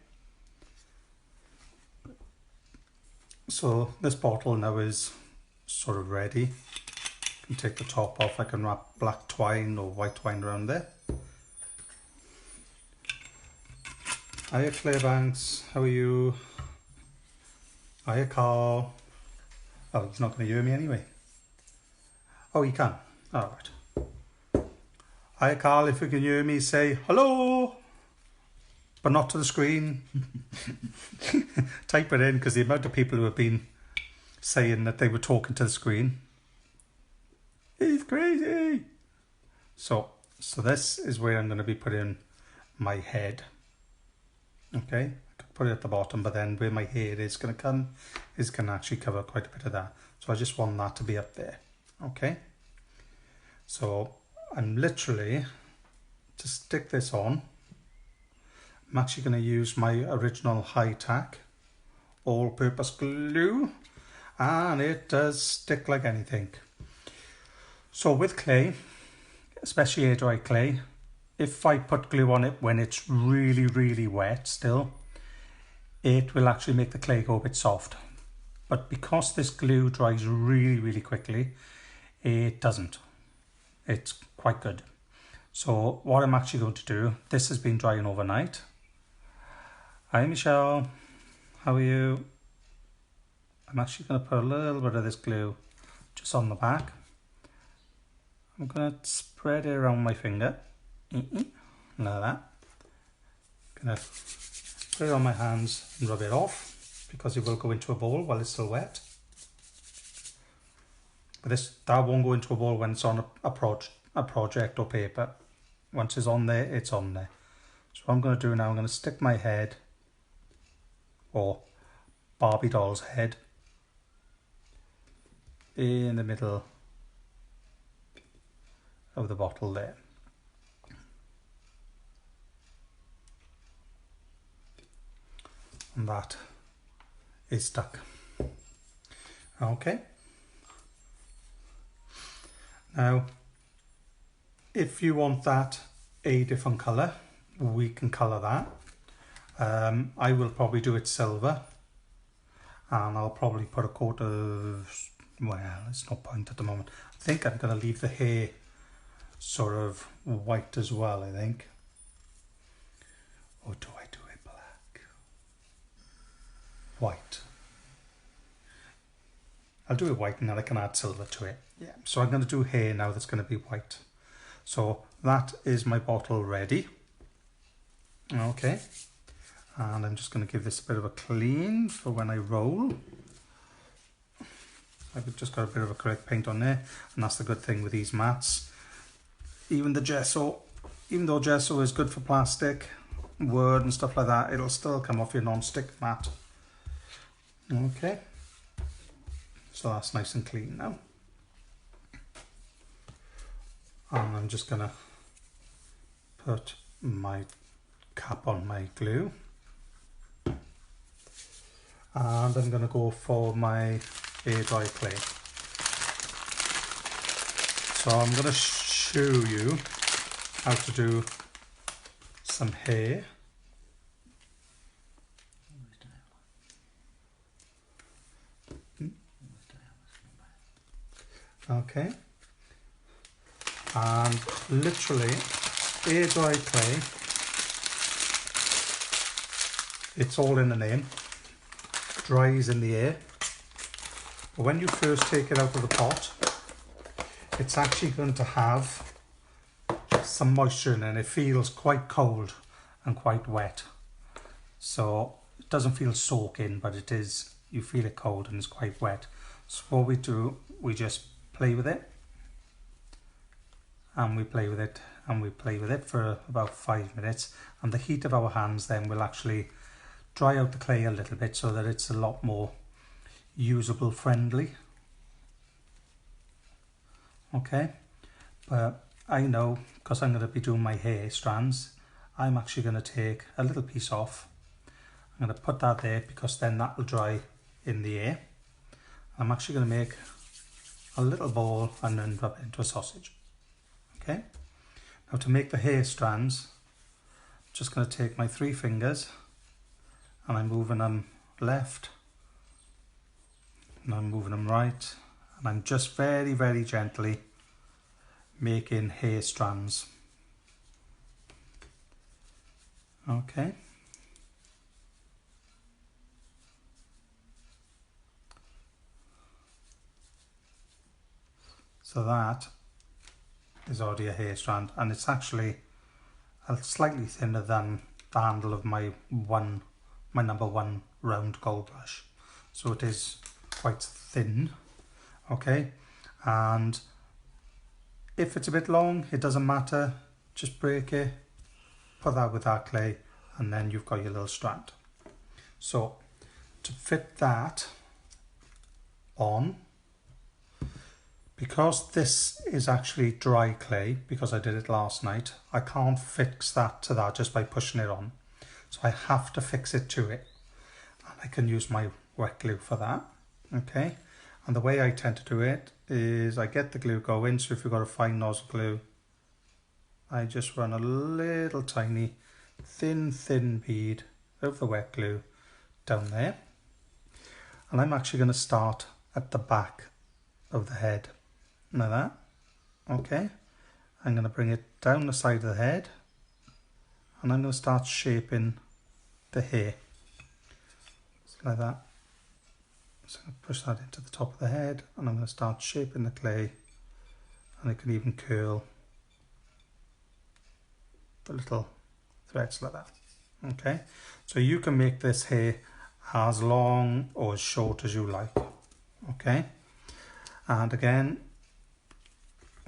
so this bottle now is sort of ready. You can take the top off. I can wrap black twine or white twine around there. Hiya Clarebanks, how are you? Hiya Carl. Oh, he's not going to hear me anyway. Oh, he can. Alright. Hiya Carl, if you can hear me, say hello, but not to the screen. Type it in, because the amount of people who have been saying that they were talking to the screen, he's crazy. So this is where I'm going to be putting my head. Okay, I could put it at the bottom, but then where my hair is going to come is going to actually cover quite a bit of that. So I just want that to be up there. Okay, so I'm literally, to stick this on, I'm actually going to use my original high-tack all-purpose glue, and it does stick like anything. So with clay, especially Airdry clay, if I put glue on it when it's really, really wet still, it will actually make the clay go a bit soft. But because this glue dries really, really quickly, it doesn't. It's quite good. So what I'm actually going to do, this has been drying overnight. Hi Michelle, how are you? I'm actually going to put a little bit of this glue just on the back. I'm going to spread it around my finger. Like that. I'm going to put it on my hands and rub it off, because it will go into a bowl while it's still wet. But that won't go into a bowl when it's on a project or paper. Once it's on there, it's on there. So what I'm going to do now, I'm going to stick my head, or Barbie doll's head, in the middle of the bottle there. And that is stuck. Okay. Now, if you want that a different colour, we can colour that. I will probably do it silver, and I'll probably put a coat of, well, it's no point at the moment. I think I'm going to leave the hair sort of white as well, I think. Or do I do it black? White. I'll do it white and then I can add silver to it. Yeah. So I'm going to do hair now that's going to be white. So that is my bottle ready. Okay. And I'm just going to give this a bit of a clean for when I roll. I've just got a bit of acrylic paint on there, and that's the good thing with these mats. Even the gesso, even though gesso is good for plastic, wood and stuff like that, it'll still come off your non-stick mat. Okay. So that's nice and clean now. And I'm just going to put my cap on my glue. And I'm going to go for my Airdry clay. So I'm going to show you how to do some hair. Okay. And literally, Airdry clay, it's all in the name, dries in the air. But when you first take it out of the pot, it's actually going to have some moisture in it, and it feels quite cold and quite wet. So it doesn't feel soaking, but it is, you feel it cold and it's quite wet. So what we do, we just play with it, and we play with it, and we play with it for about 5 minutes, and the heat of our hands then will actually dry out the clay a little bit so that it's a lot more usable friendly. Okay, but I know, because I'm going to be doing my hair strands, I'm actually going to take a little piece off. I'm going to put that there because then that will dry in the air. I'm actually going to make a little ball and then rub it into a sausage. Okay, now to make the hair strands, I'm just going to take my 3 fingers and I'm moving them left and I'm moving them right, and I'm just very, very gently making hair strands. Okay. So that is already a hair strand, and it's actually slightly thinner than the handle of my number 1 round gold brush. So it is quite thin. Okay, and if it's a bit long, it doesn't matter, just break it, put that with that clay, and then you've got your little strand. So to fit that on, because this is actually dry clay, because I did it last night, I can't fix that to that just by pushing it on. So I have to fix it to it, and I can use my wet glue for that. Okay, and the way I tend to do it is I get the glue going. So if you've got a fine nozzle glue, I just run a little tiny thin bead of the wet glue down there, and I'm actually going to start at the back of the head, like that. Okay, I'm going to bring it down the side of the head, and I'm going to start shaping the hair, just like that. So I'm going to push that into the top of the head, and I'm going to start shaping the clay, and it can even curl the little threads like that. Okay, so you can make this hair as long or as short as you like. Okay, and again,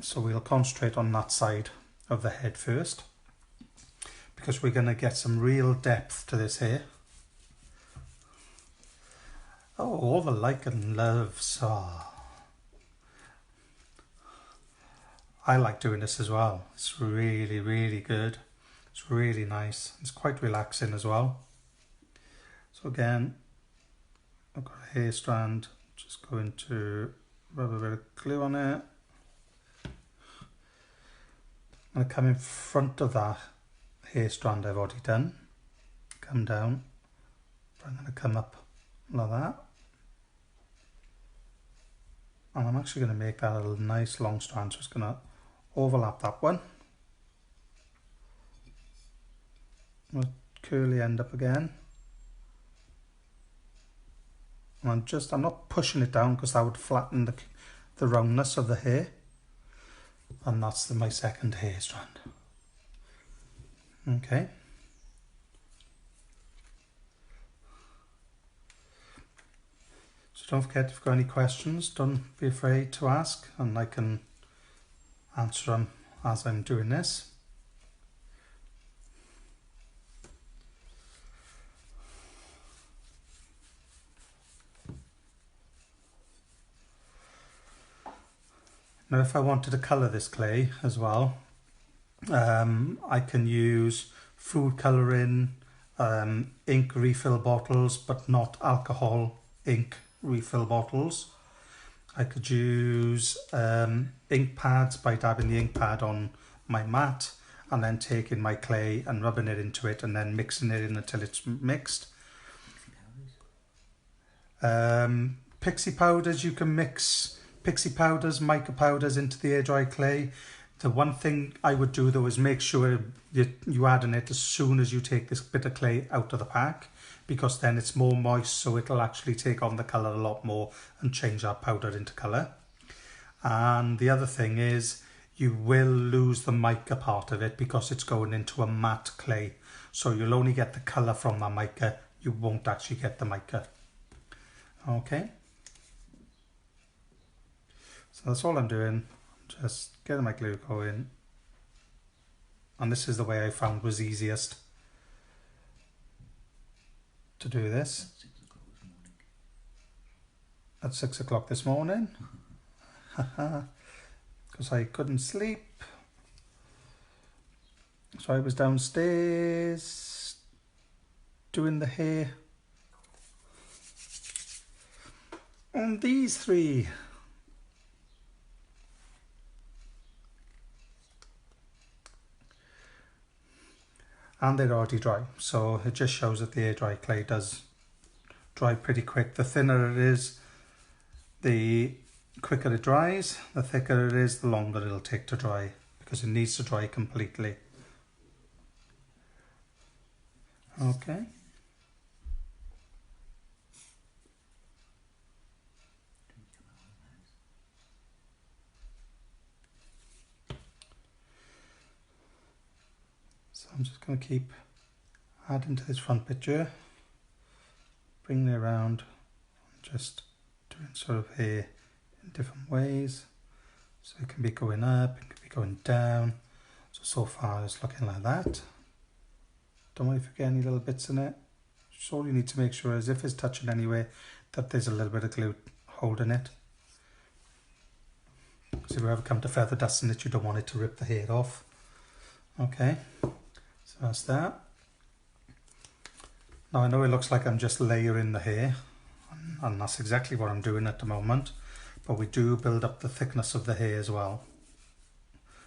so we'll concentrate on that side of the head first, because we're going to get some real depth to this hair. Oh, all the like and loves. Oh, I like doing this as well. It's really, really good. It's really nice. It's quite relaxing as well. So again, I've got a hair strand. Just going to rub a bit of glue on it. I'm going to come in front of that hair strand I've already done, come down, I'm going to come up like that, and I'm actually going to make that a nice long strand, so it's going to overlap that one, I'm going to curl the end up again, and I'm not pushing it down because that would flatten the roundness of the hair, and that's my second hair strand. Okay. So don't forget, if you've got any questions, don't be afraid to ask, and I can answer them as I'm doing this. Now if I wanted to colour this clay as well, I can use food colouring, ink refill bottles, but not alcohol ink refill bottles. I could use ink pads by dabbing the ink pad on my mat and then taking my clay and rubbing it into it and then mixing it in until it's mixed. Pixie powders, you can mix pixie powders, mica powders into the Airdry clay. The one thing I would do though is make sure you add in it as soon as you take this bit of clay out of the pack, because then it's more moist, so it'll actually take on the colour a lot more and change that powder into colour. And the other thing is you will lose the mica part of it because it's going into a matte clay, so you'll only get the colour from the mica, you won't actually get the mica. Okay, so that's all I'm doing, just getting my glue going, and this is the way I found was easiest to do this. At 6 o'clock this morning, because I couldn't sleep, so I was downstairs doing the hair on these three. And they're already dry, so it just shows that the Airdry clay does dry pretty quick. The thinner it is, the quicker it dries. The thicker it is, the longer it'll take to dry, because it needs to dry completely. Okay. So I'm just going to keep adding to this front picture, bringing it around, just doing sort of hair in different ways. So it can be going up, it can be going down. So far it's looking like that. Don't worry if you get any little bits in it. So all you need to make sure is if it's touching anyway, that there's a little bit of glue holding it. Because if you ever come to feather dusting it, you don't want it to rip the hair off. Okay, so that's that. Now I know it looks like I'm just layering the hair, and that's exactly what I'm doing at the moment, but we do build up the thickness of the hair as well.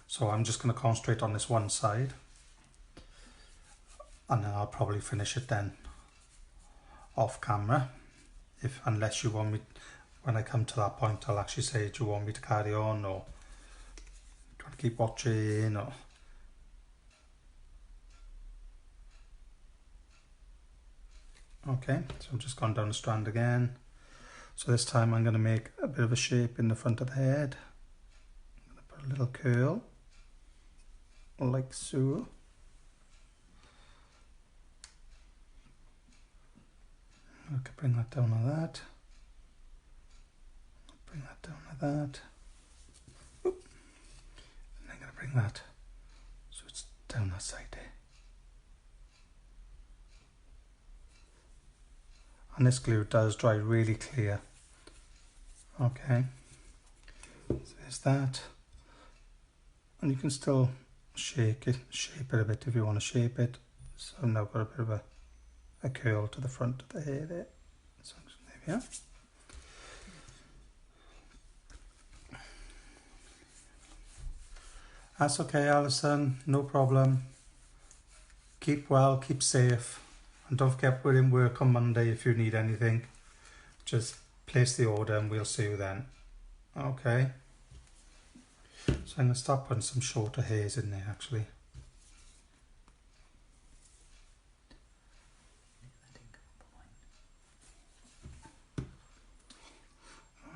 So I'm just going to concentrate on this one side, and then I'll probably finish it then off camera, unless you want me, when I come to that point, I'll actually say, do you want me to carry on, or do you want to keep watching, or... Okay, so I've just gone down the strand again. So this time I'm going to make a bit of a shape in the front of the head. I'm going to put a little curl, like so. I can bring that down like that. Bring that down like that. Oop. And I'm going to bring that so it's down that side there. And this glue does dry really clear. Okay, so there's that. And you can still shape it a bit if you want to shape it. So I've now got a bit of a curl to the front of the hair there. So there we are. That's okay, Alison, no problem. Keep well, keep safe, and don't forget we're in work on Monday if you need anything. Just place the order and we'll see you then. Okay. So I'm going to start putting some shorter hairs in there actually.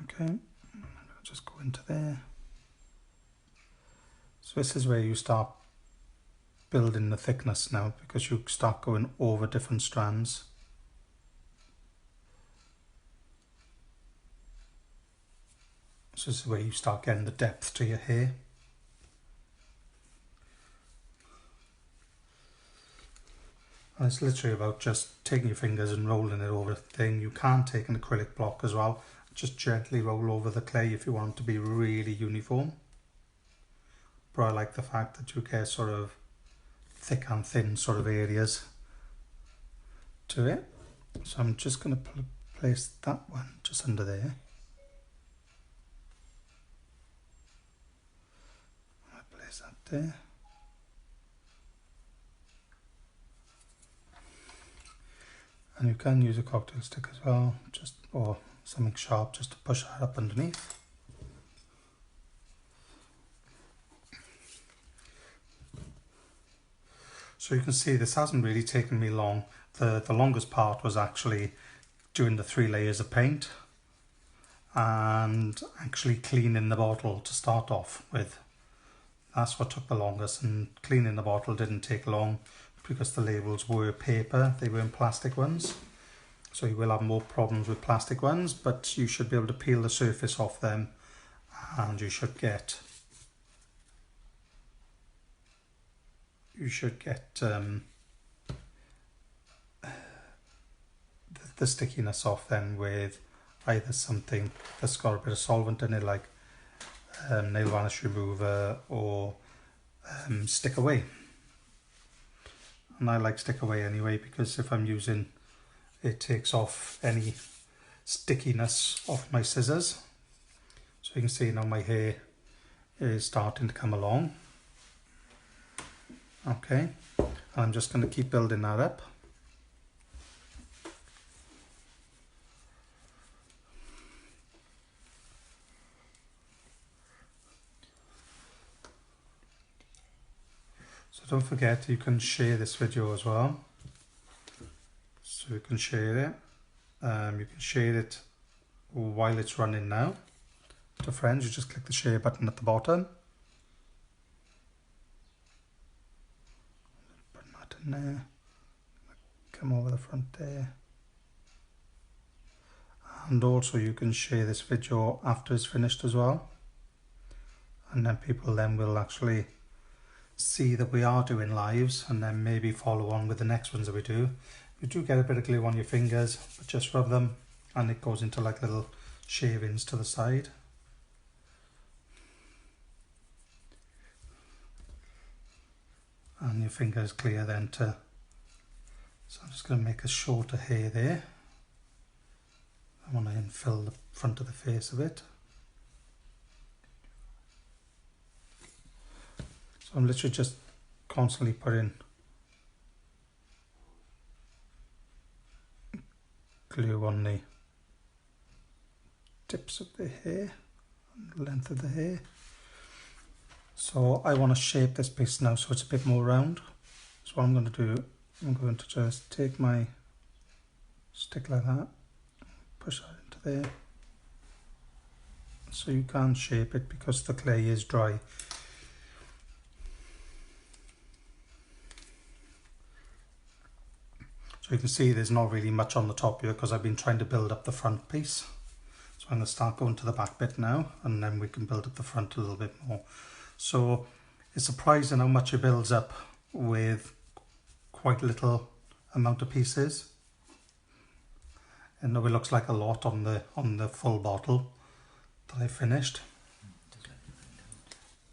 Okay, I'll just go into there. So this is where you start building the thickness now, because you start going over different strands. So this is where you start getting the depth to your hair. And it's literally about just taking your fingers and rolling it over the thing. You can take an acrylic block as well. Just gently roll over the clay if you want it to be really uniform. But I like the fact that you get sort of thick and thin sort of areas to it. So I'm just going to place that one just under there. I place that there. And you can use a cocktail stick as well, just or something sharp just to push that up underneath. So you can see this hasn't really taken me long. The longest part was actually doing the 3 layers of paint and actually cleaning the bottle to start off with. That's what took the longest, and cleaning the bottle didn't take long because the labels were paper, they weren't plastic ones. So you will have more problems with plastic ones, but you should be able to peel the surface off them and you should get the stickiness off then with either something that's got a bit of solvent in it, like nail varnish remover, or stick away. And I like stick away anyway, because if I'm using it, takes off any stickiness off my scissors. So you can see now my hair is starting to come along. Okay, and I'm just going to keep building that up. So don't forget, you can share this video as well. So you can share it. You can share it while it's running now to friends. You just click the share button at the bottom. Put that in there. Come over the front there. And also you can share this video after it's finished as well. And then people then will actually see that we are doing lives, and then maybe follow on with the next ones that we do. You do get a bit of glue on your fingers, but just rub them and it goes into like little shavings to the side. And your finger is clear then to, so I'm just going to make a shorter hair there. I want to infill the front of the face of it. So I'm literally just constantly putting glue on the tips of the hair and the length of the hair. So I want to shape this piece now so it's a bit more round. So what I'm going to do, I'm going to just take my stick like that, push that into there. So you can't shape it because the clay is dry. So you can see there's not really much on the top here because I've been trying to build up the front piece. So I'm going to start going to the back bit now, and then we can build up the front a little bit more. So it's surprising how much it builds up with quite little amount of pieces. And it looks like a lot on the full bottle that I finished.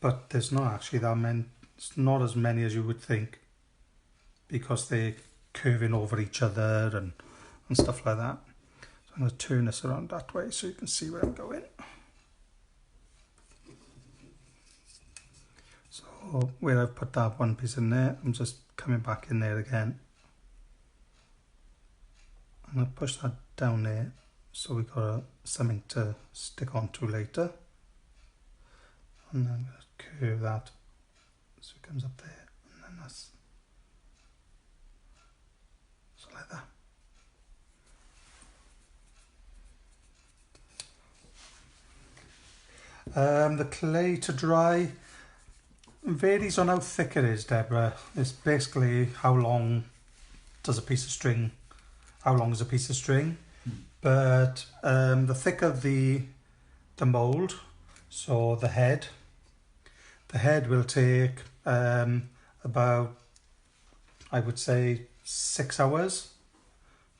But there's not actually that many, it's not as many as you would think, because they're curving over each other and stuff like that. So I'm going to turn this around that way so you can see where I'm going. So So where I've put that one piece in there, I'm just coming back in there again. I'm going to push that down there so we've got something to stick onto later. And then I'm going to curve that so it comes up there, and then that's so like that. The clay to dry varies on how thick it is, Deborah. It's basically how long is a piece of string. But the thicker the mould, so the head will take about, I would say, 6 hours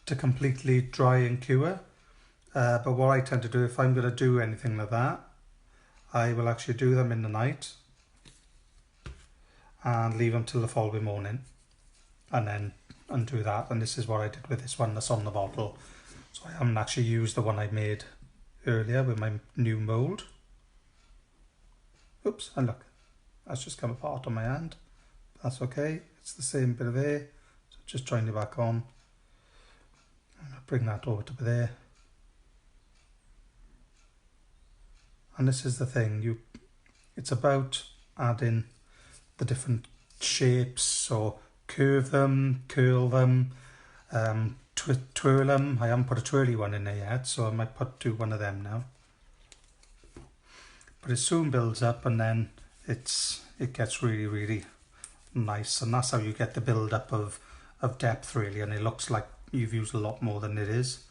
to completely dry and cure. But what I tend to do, if I'm going to do anything like that, I will actually do them in the night and leave them till the following morning, and then undo that. And this is what I did with this one that's on the bottle. So I haven't actually used the one I made earlier with my new mould. Oops, and look, that's just come apart on my hand. That's okay, it's the same bit of air. So just join it back on. I'm going to bring that over to there. And this is the thing, it's about adding the different shapes, so curve them, curl them, twirl them. I haven't put a twirly one in there yet, so I might do one of them now. But it soon builds up, and then it gets really, really nice, and that's how you get the build up of depth really, and it looks like you've used a lot more than it is.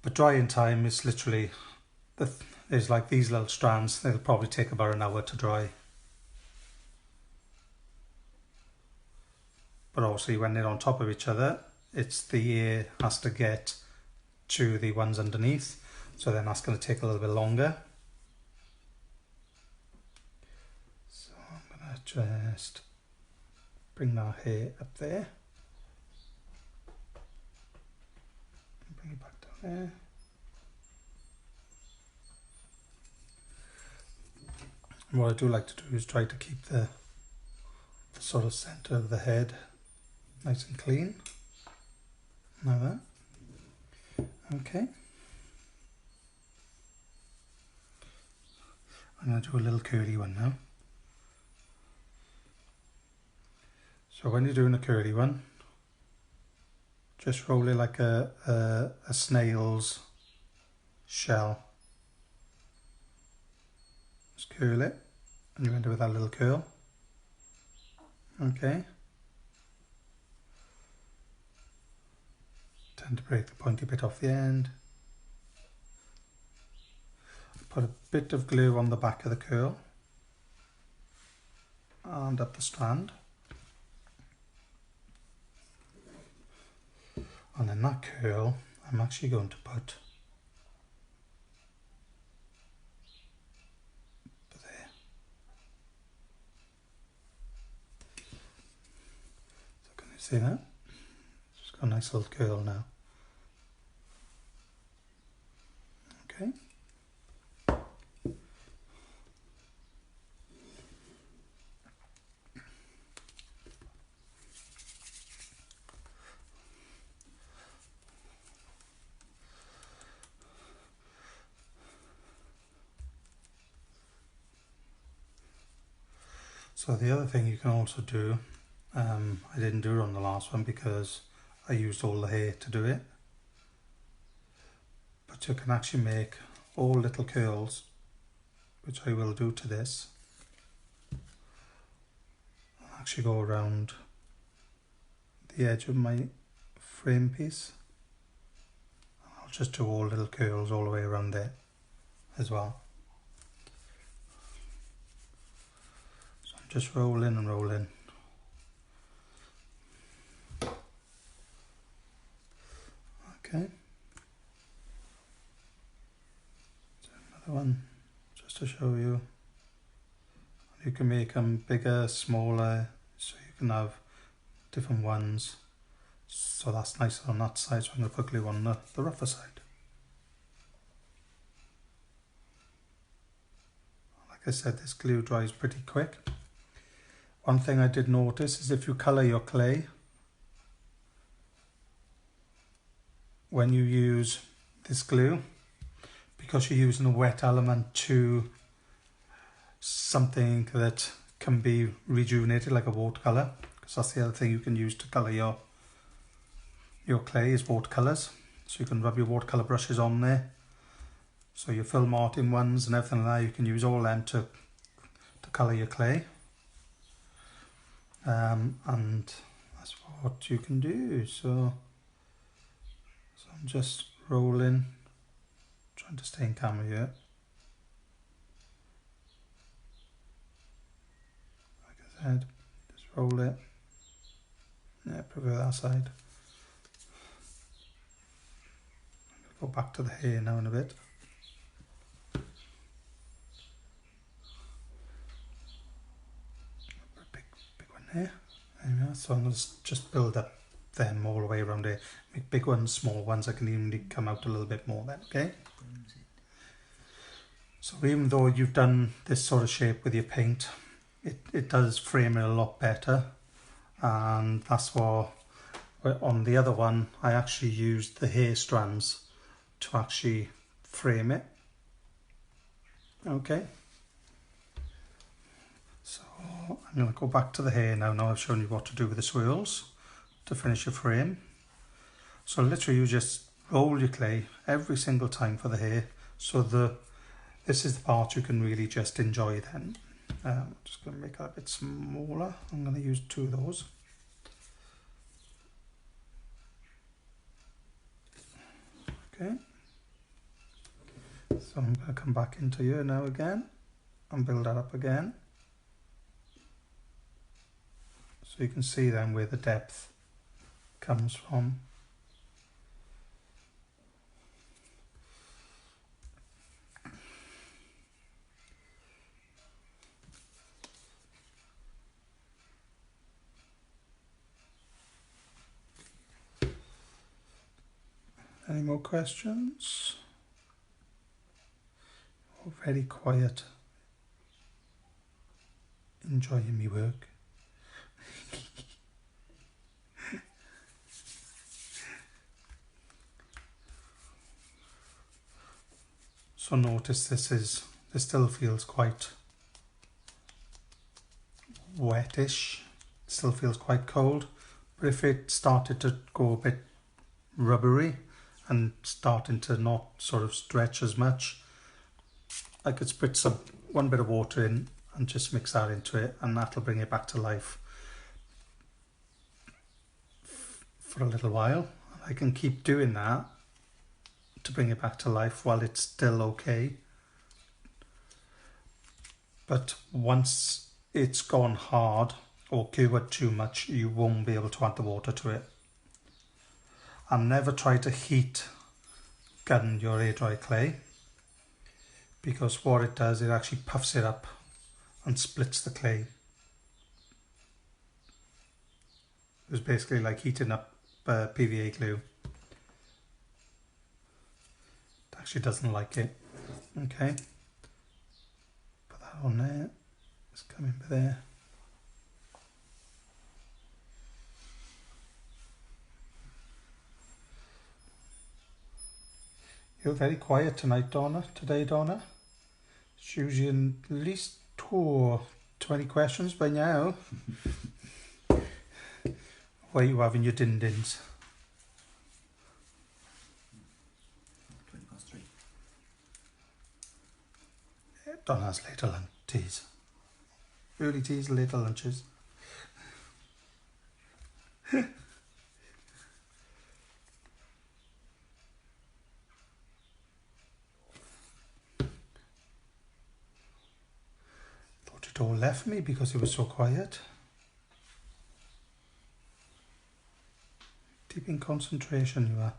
But drying time is literally, there's like these little strands, they'll probably take about an hour to dry. But obviously when they're on top of each other, it's the air has to get to the ones underneath, so then that's going to take a little bit longer. So I'm going to just bring that hair up there. Bring it back down there. And what I do like to do is try to keep the sort of centre of the head nice and clean. Like that. Okay. I'm going to do a little curly one now. So when you're doing a curly one, just roll it like a snail's shell. Just curl it, and you end up with that little curl. Okay. Tend to break the pointy bit off the end. Put a bit of glue on the back of the curl and up the strand. And then that curl, I'm actually going to put there. So can you see that? It's got a nice little curl now. Okay. So the other thing you can also do, I didn't do it on the last one because I used all the hair to do it, but you can actually make all little curls, which I will do to this. I'll actually go around the edge of my frame piece. I'll just do all little curls all the way around there as well. Just roll in and roll in. Okay. So another one, just to show you. You can make them bigger, smaller, so you can have different ones. So that's nice on that side, so I'm going to put glue on the rougher side. Like I said, this glue dries pretty quick. One thing I did notice is if you colour your clay, when you use this glue, because you're using a wet element to something that can be rejuvenated like a watercolour, because that's the other thing you can use to colour your clay is watercolours. So you can rub your watercolour brushes on there. So your Phil Martin ones and everything like that, you can use all them to colour your clay. And that's what you can do. So I'm just rolling, trying to stay in camera here. Like I said, just roll it. Yeah, prefer that side. Go back to the hair now in a bit. Big one there. There we are. So I'm going to just build up them all the way around here. Make big ones, small ones. I can even come out a little bit more then, okay? So even though you've done this sort of shape with your paint, it does frame it a lot better. And that's why on the other one, I actually used the hair strands to actually frame it. Okay. So I'm going to go back to the hair now. Now I've shown you what to do with the swirls to finish your frame. So literally you just roll your clay every single time for the hair. So this is the part you can really just enjoy then. I'm just going to make that a bit smaller. I'm going to use 2 of those. Okay. So I'm going to come back into here now again and build that up again. So you can see then where the depth comes from. Any more questions? Oh, very quiet. Enjoying me work. So notice this still feels quite wettish. Still feels quite cold. But if it started to go a bit rubbery and starting to not sort of stretch as much, I could spritz one bit of water in and just mix that into it, and that'll bring it back to life for a little while. I can keep doing that to bring it back to life while it's still okay. But once it's gone hard or cured too much, you won't be able to add the water to it. And never try to heat gun your Airdry clay, because what it does, it actually puffs it up and splits the clay. It's basically like heating up PVA glue. It actually doesn't like it. Okay, put that on there. It's coming there. You're very quiet tonight, Donna. Donna. It's usually at least 20 questions by now. Where are you having your din-dins? 3:20. Donna's later lunch teas. Early teas, later lunches. Thought you'd all left me because it was so quiet. Deep in concentration you are.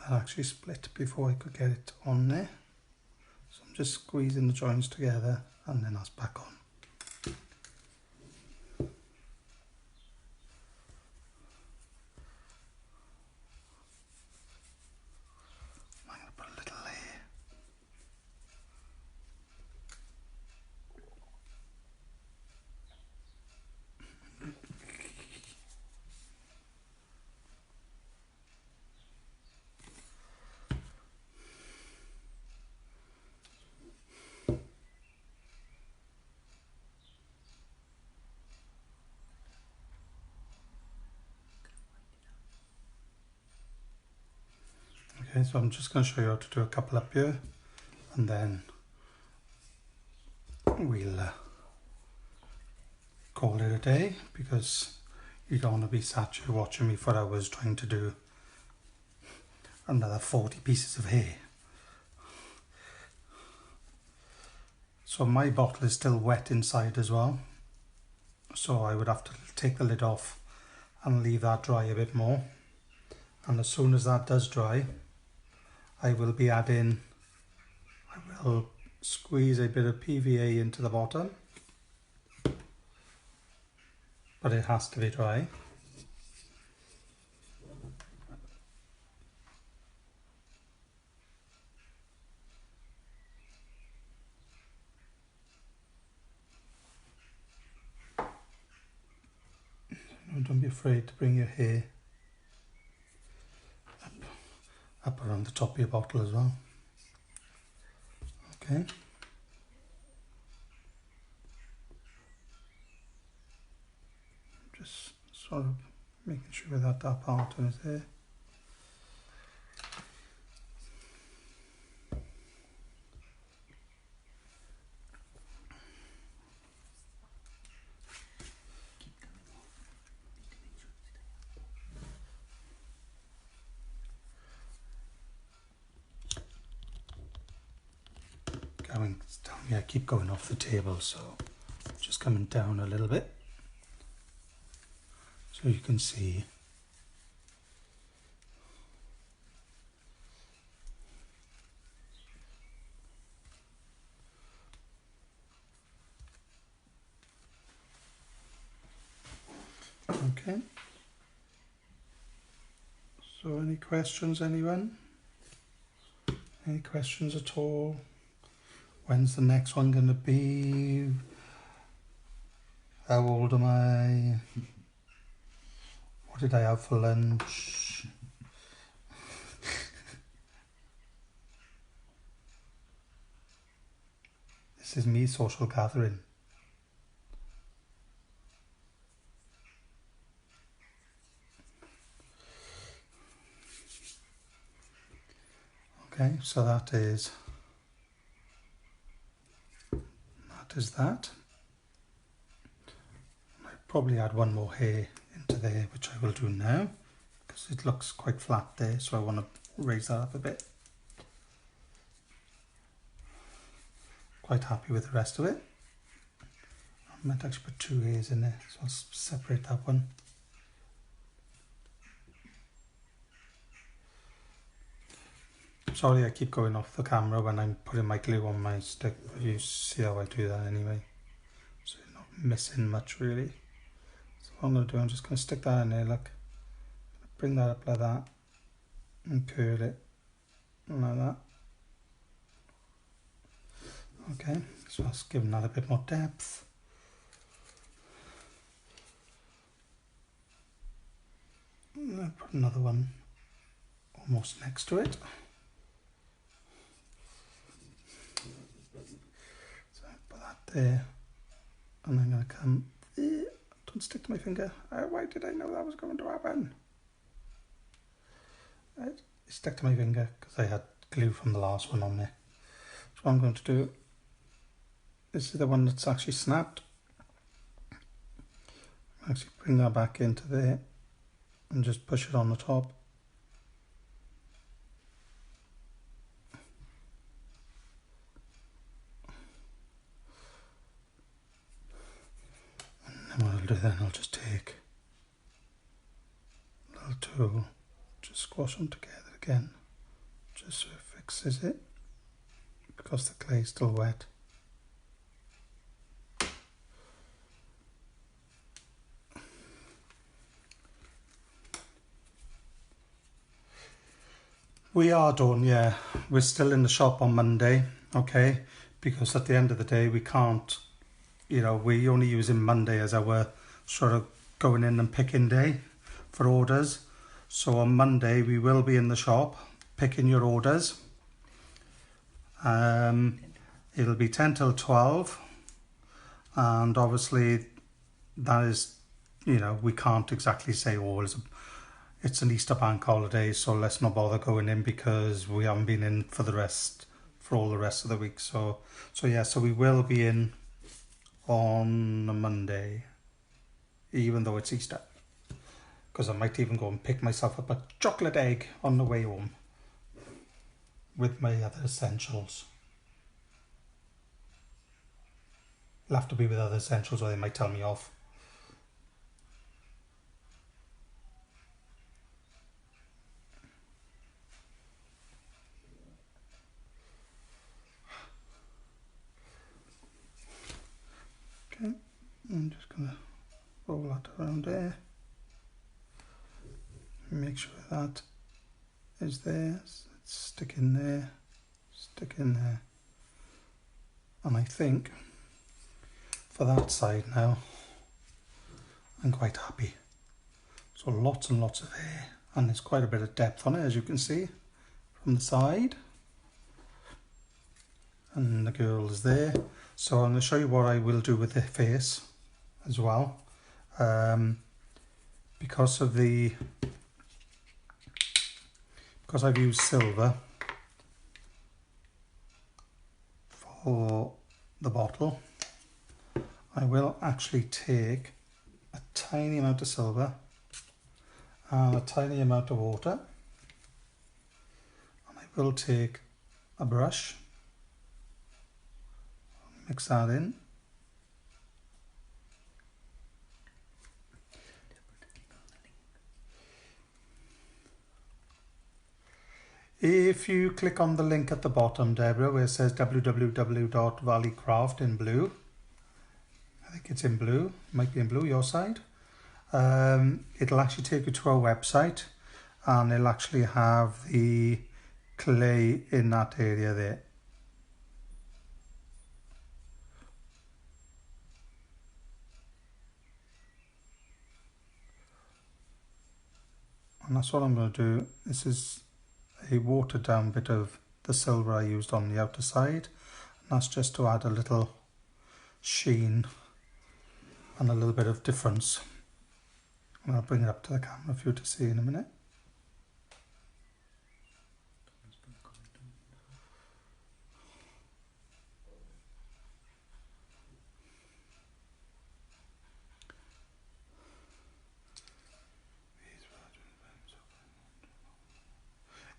that actually split before I could get it on there. So I'm just squeezing the joints together and then that's back on. I'm going to put a little there. Okay, so I'm just going to show you how to do a couple up here and then we'll call it a day, because you don't want to be sat here watching me for hours trying to do another 40 pieces of hair. So my bottle is still wet inside as well, so I would have to take the lid off and leave that dry a bit more, and as soon as that does dry I will squeeze a bit of PVA into the bottom, but it has to be dry. Don't be afraid to bring your hair up around the top of your bottle as well. Okay. Just sort of making sure that that part is there. Yeah, keep going off the table, so just coming down a little bit so you can see. Okay. So any questions, anyone? Any questions at all? When's the next one going to be? How old am I? What did I have for lunch? This is me social gathering. Okay, so that is that. I probably add one more hair into there, which I will do now, because it looks quite flat there, so I want to raise that up a bit. Quite happy with the rest of it. I might actually put 2 hairs in there, so I'll separate that one. Sorry I keep going off the camera when I'm putting my glue on my stick, but you see how I do that anyway. So you're not missing much really. So what I'm going to do, I'm just going to stick that in there, look. Bring that up like that and curl it like that. Okay, so that's giving that a bit more depth. And I'll put another one almost next to it. So put that there, and I'm going to come, don't stick to my finger. Why did I know that was going to happen? Right, it stuck to my finger because I had glue from the last one on there. So what I'm going to do, this is the one that's actually snapped. Actually bring that back into there and just push it on the top. And what I'll do then, I'll just take a little tool, just squash them together again. just so it fixes it, because the clay is still wet. We are done, yeah. We're still in the shop on Monday, okay? Because at the end of the day, we can't, you know, we're only using Monday as our sort of going in and picking day for orders. So on Monday, we will be in the shop picking your orders. It'll be 10 till 12. And obviously, that is, you know, we can't exactly say, oh, it's an Easter bank holiday, so let's not bother going in because we haven't been in for all the rest of the week. So yeah, so we will be in on a Monday, even though it's Easter, because I might even go and pick myself up a chocolate egg on the way home with my other essentials. It'll have to be with other essentials or they might tell me off. Okay, I'm just going to roll that around there. Make sure that is there. Stick in there. Stick in there. And I think for that side now, I'm quite happy. So lots and lots of hair, and there's quite a bit of depth on it, as you can see from the side. And the girl is there. So I'm going to show you what I will do with the face as well. Because I've used silver for the bottle, I will actually take a tiny amount of silver and a tiny amount of water, and I will take a brush, mix that in. If you click on the link at the bottom, Deborah, where it says www.valleycraft in blue, I think it's in blue, it might be in blue your side, it'll actually take you to our website, and it'll actually have the clay in that area there. And that's what I'm going to do. This is a watered down bit of the silver I used on the outer side, and that's just to add a little sheen and a little bit of difference. And I'll bring it up to the camera for you to see in a minute.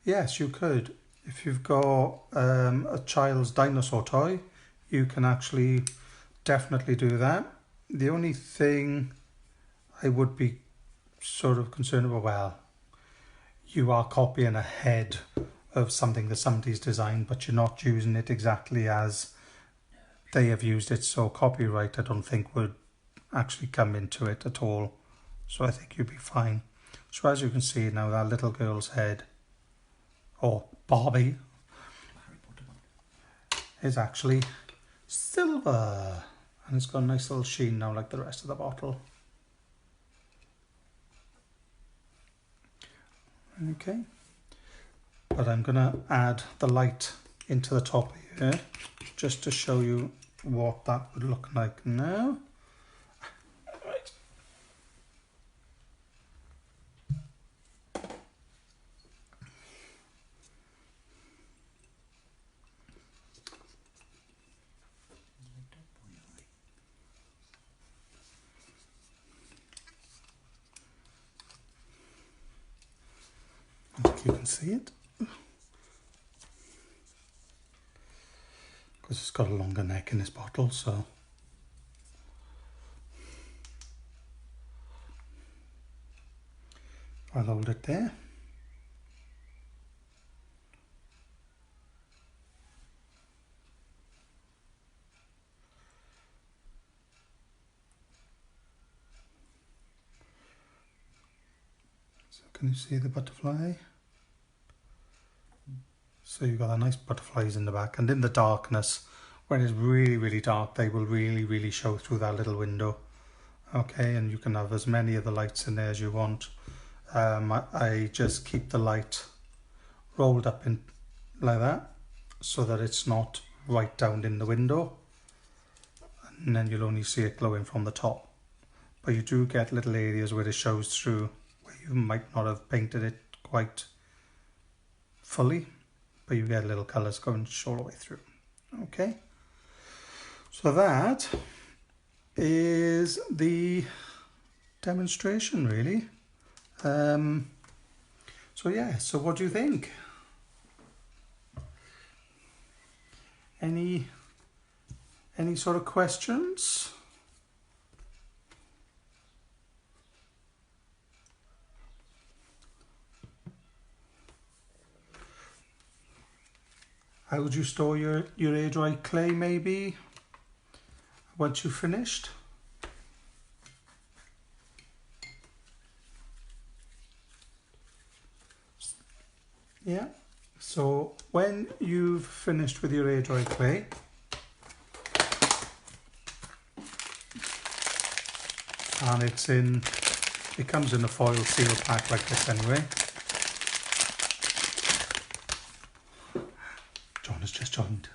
Yes, you could. If you've got a child's dinosaur toy, you can actually definitely do that. The only thing I would be sort of concerned about, well, you are copying a head of something that somebody's designed, but you're not using it exactly as they have used it, so copyright I don't think would actually come into it at all. So I think you'd be fine. So as you can see now, that little girl's head, or Barbie, is actually silver, and it's got a nice little sheen now like the rest of the bottle. Okay, but I'm gonna add the light into the top here just to show you what that would look like now. Right. I think you can see it, because it's got a longer neck in this bottle, so I'll hold it there. Can you see the butterfly? So you've got the nice butterflies in the back, and in the darkness, when it's really, really dark, they will really, really show through that little window. Okay, and you can have as many of the lights in there as you want. I just keep the light rolled up in like that, so that it's not right down in the window, and then you'll only see it glowing from the top. But you do get little areas where it shows through, where you might not have painted it quite fully, but you get little colours going all the way through. Okay, so that is the demonstration really. So yeah, so what do you think? Any sort of questions? How would you store your Airdry clay maybe once you've finished? Yeah, so when you've finished with your Airdry clay, and it comes in a foil seal pack like this anyway. John has just joined.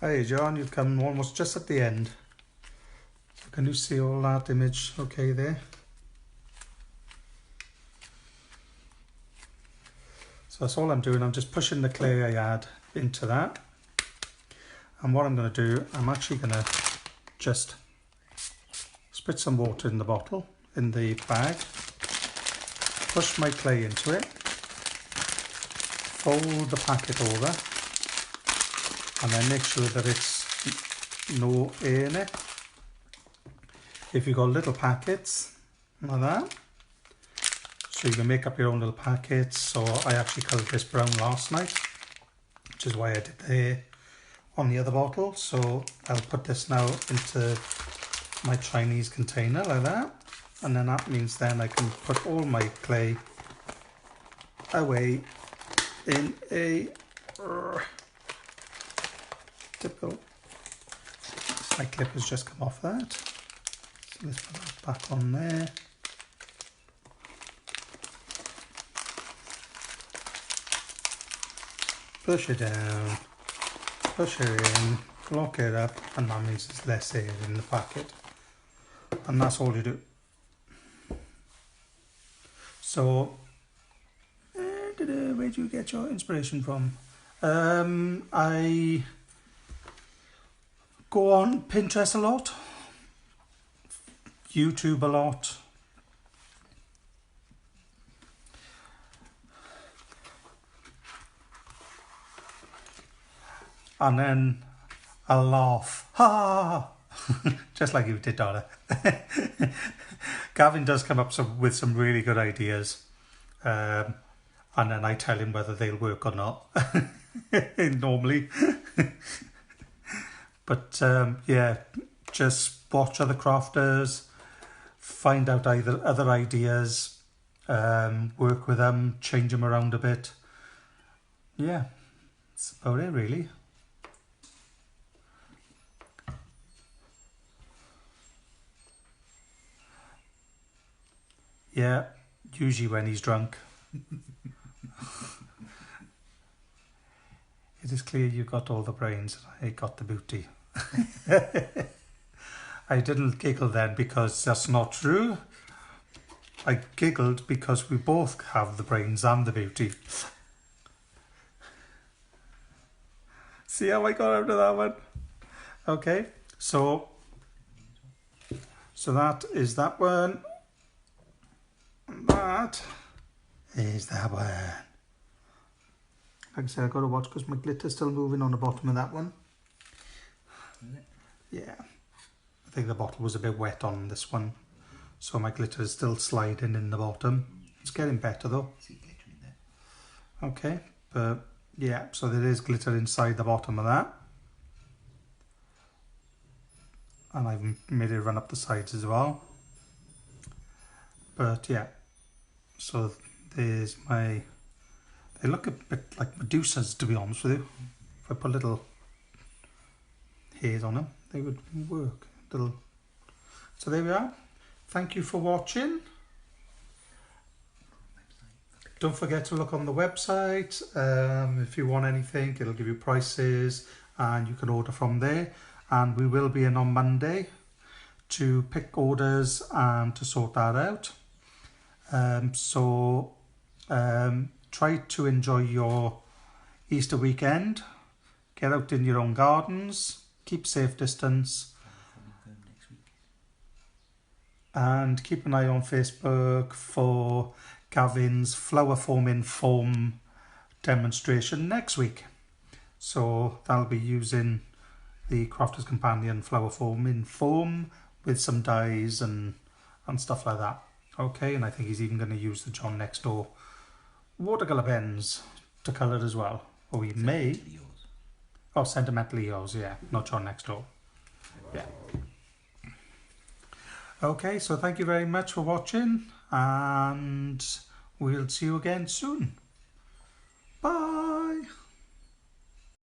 Hey John, you've come almost just at the end. So can you see all that image okay there? So that's all I'm doing. I'm just pushing the clay I had into that. And what I'm going to do, I'm actually going to just spit some water in the bottle, in the bag, push my clay into it, fold the packet over, and then make sure that it's no air in it. If you've got little packets like that, so you can make up your own little packets. So I actually coloured this brown last night, which is why I did there on the other bottle. So I'll put this now into my Chinese container like that, and then that means then I can put all my clay away in a typical. My clip has just come off that, so let's put that back on there. Push it down, push it in, lock it up, and that means there's less air in the packet. And that's all you do. So, where do you get your inspiration from? I go on Pinterest a lot, YouTube a lot. And then I'll laugh, ha, just like you did, Donna. Gavin does come up with some really good ideas, and then I tell him whether they'll work or not, normally. But yeah, just watch other crafters, find out either other ideas, work with them, change them around a bit. Yeah, that's about it really. Yeah, usually when he's drunk. It is clear you got all the brains and I got the booty. I didn't giggle then because that's not true. I giggled because we both have the brains and the beauty. See how I got out of that one? Okay, so that is that one. That is that one. Like I said, I've got to watch because my glitter's still moving on the bottom of that one. Yeah, I think the bottle was a bit wet on this one, so my glitter is still sliding in the bottom. It's getting better though. Okay, but yeah, so there is glitter inside the bottom of that. And I've made it run up the sides as well. But yeah, So there's my, they look a bit like Medusas, to be honest with you. If I put little hairs on them, they would work. Little. So there we are. Thank you for watching. Don't forget to look on the website. If you want anything, it'll give you prices and you can order from there. And we will be in on Monday to pick orders and to sort that out. Try to enjoy your Easter weekend. Get out in your own gardens. Keep safe distance. Next week. And keep an eye on Facebook for Gavin's flower forming foam demonstration next week. So that'll be using the Crafter's Companion flower forming foam with some dyes and stuff like that. Okay, and I think he's even going to use the John Next Door watercolour pens to colour as well. Or he may. Oh, Sentimentally Yours, yeah, not John Next Door. Yeah. Okay, so thank you very much for watching, and we'll see you again soon.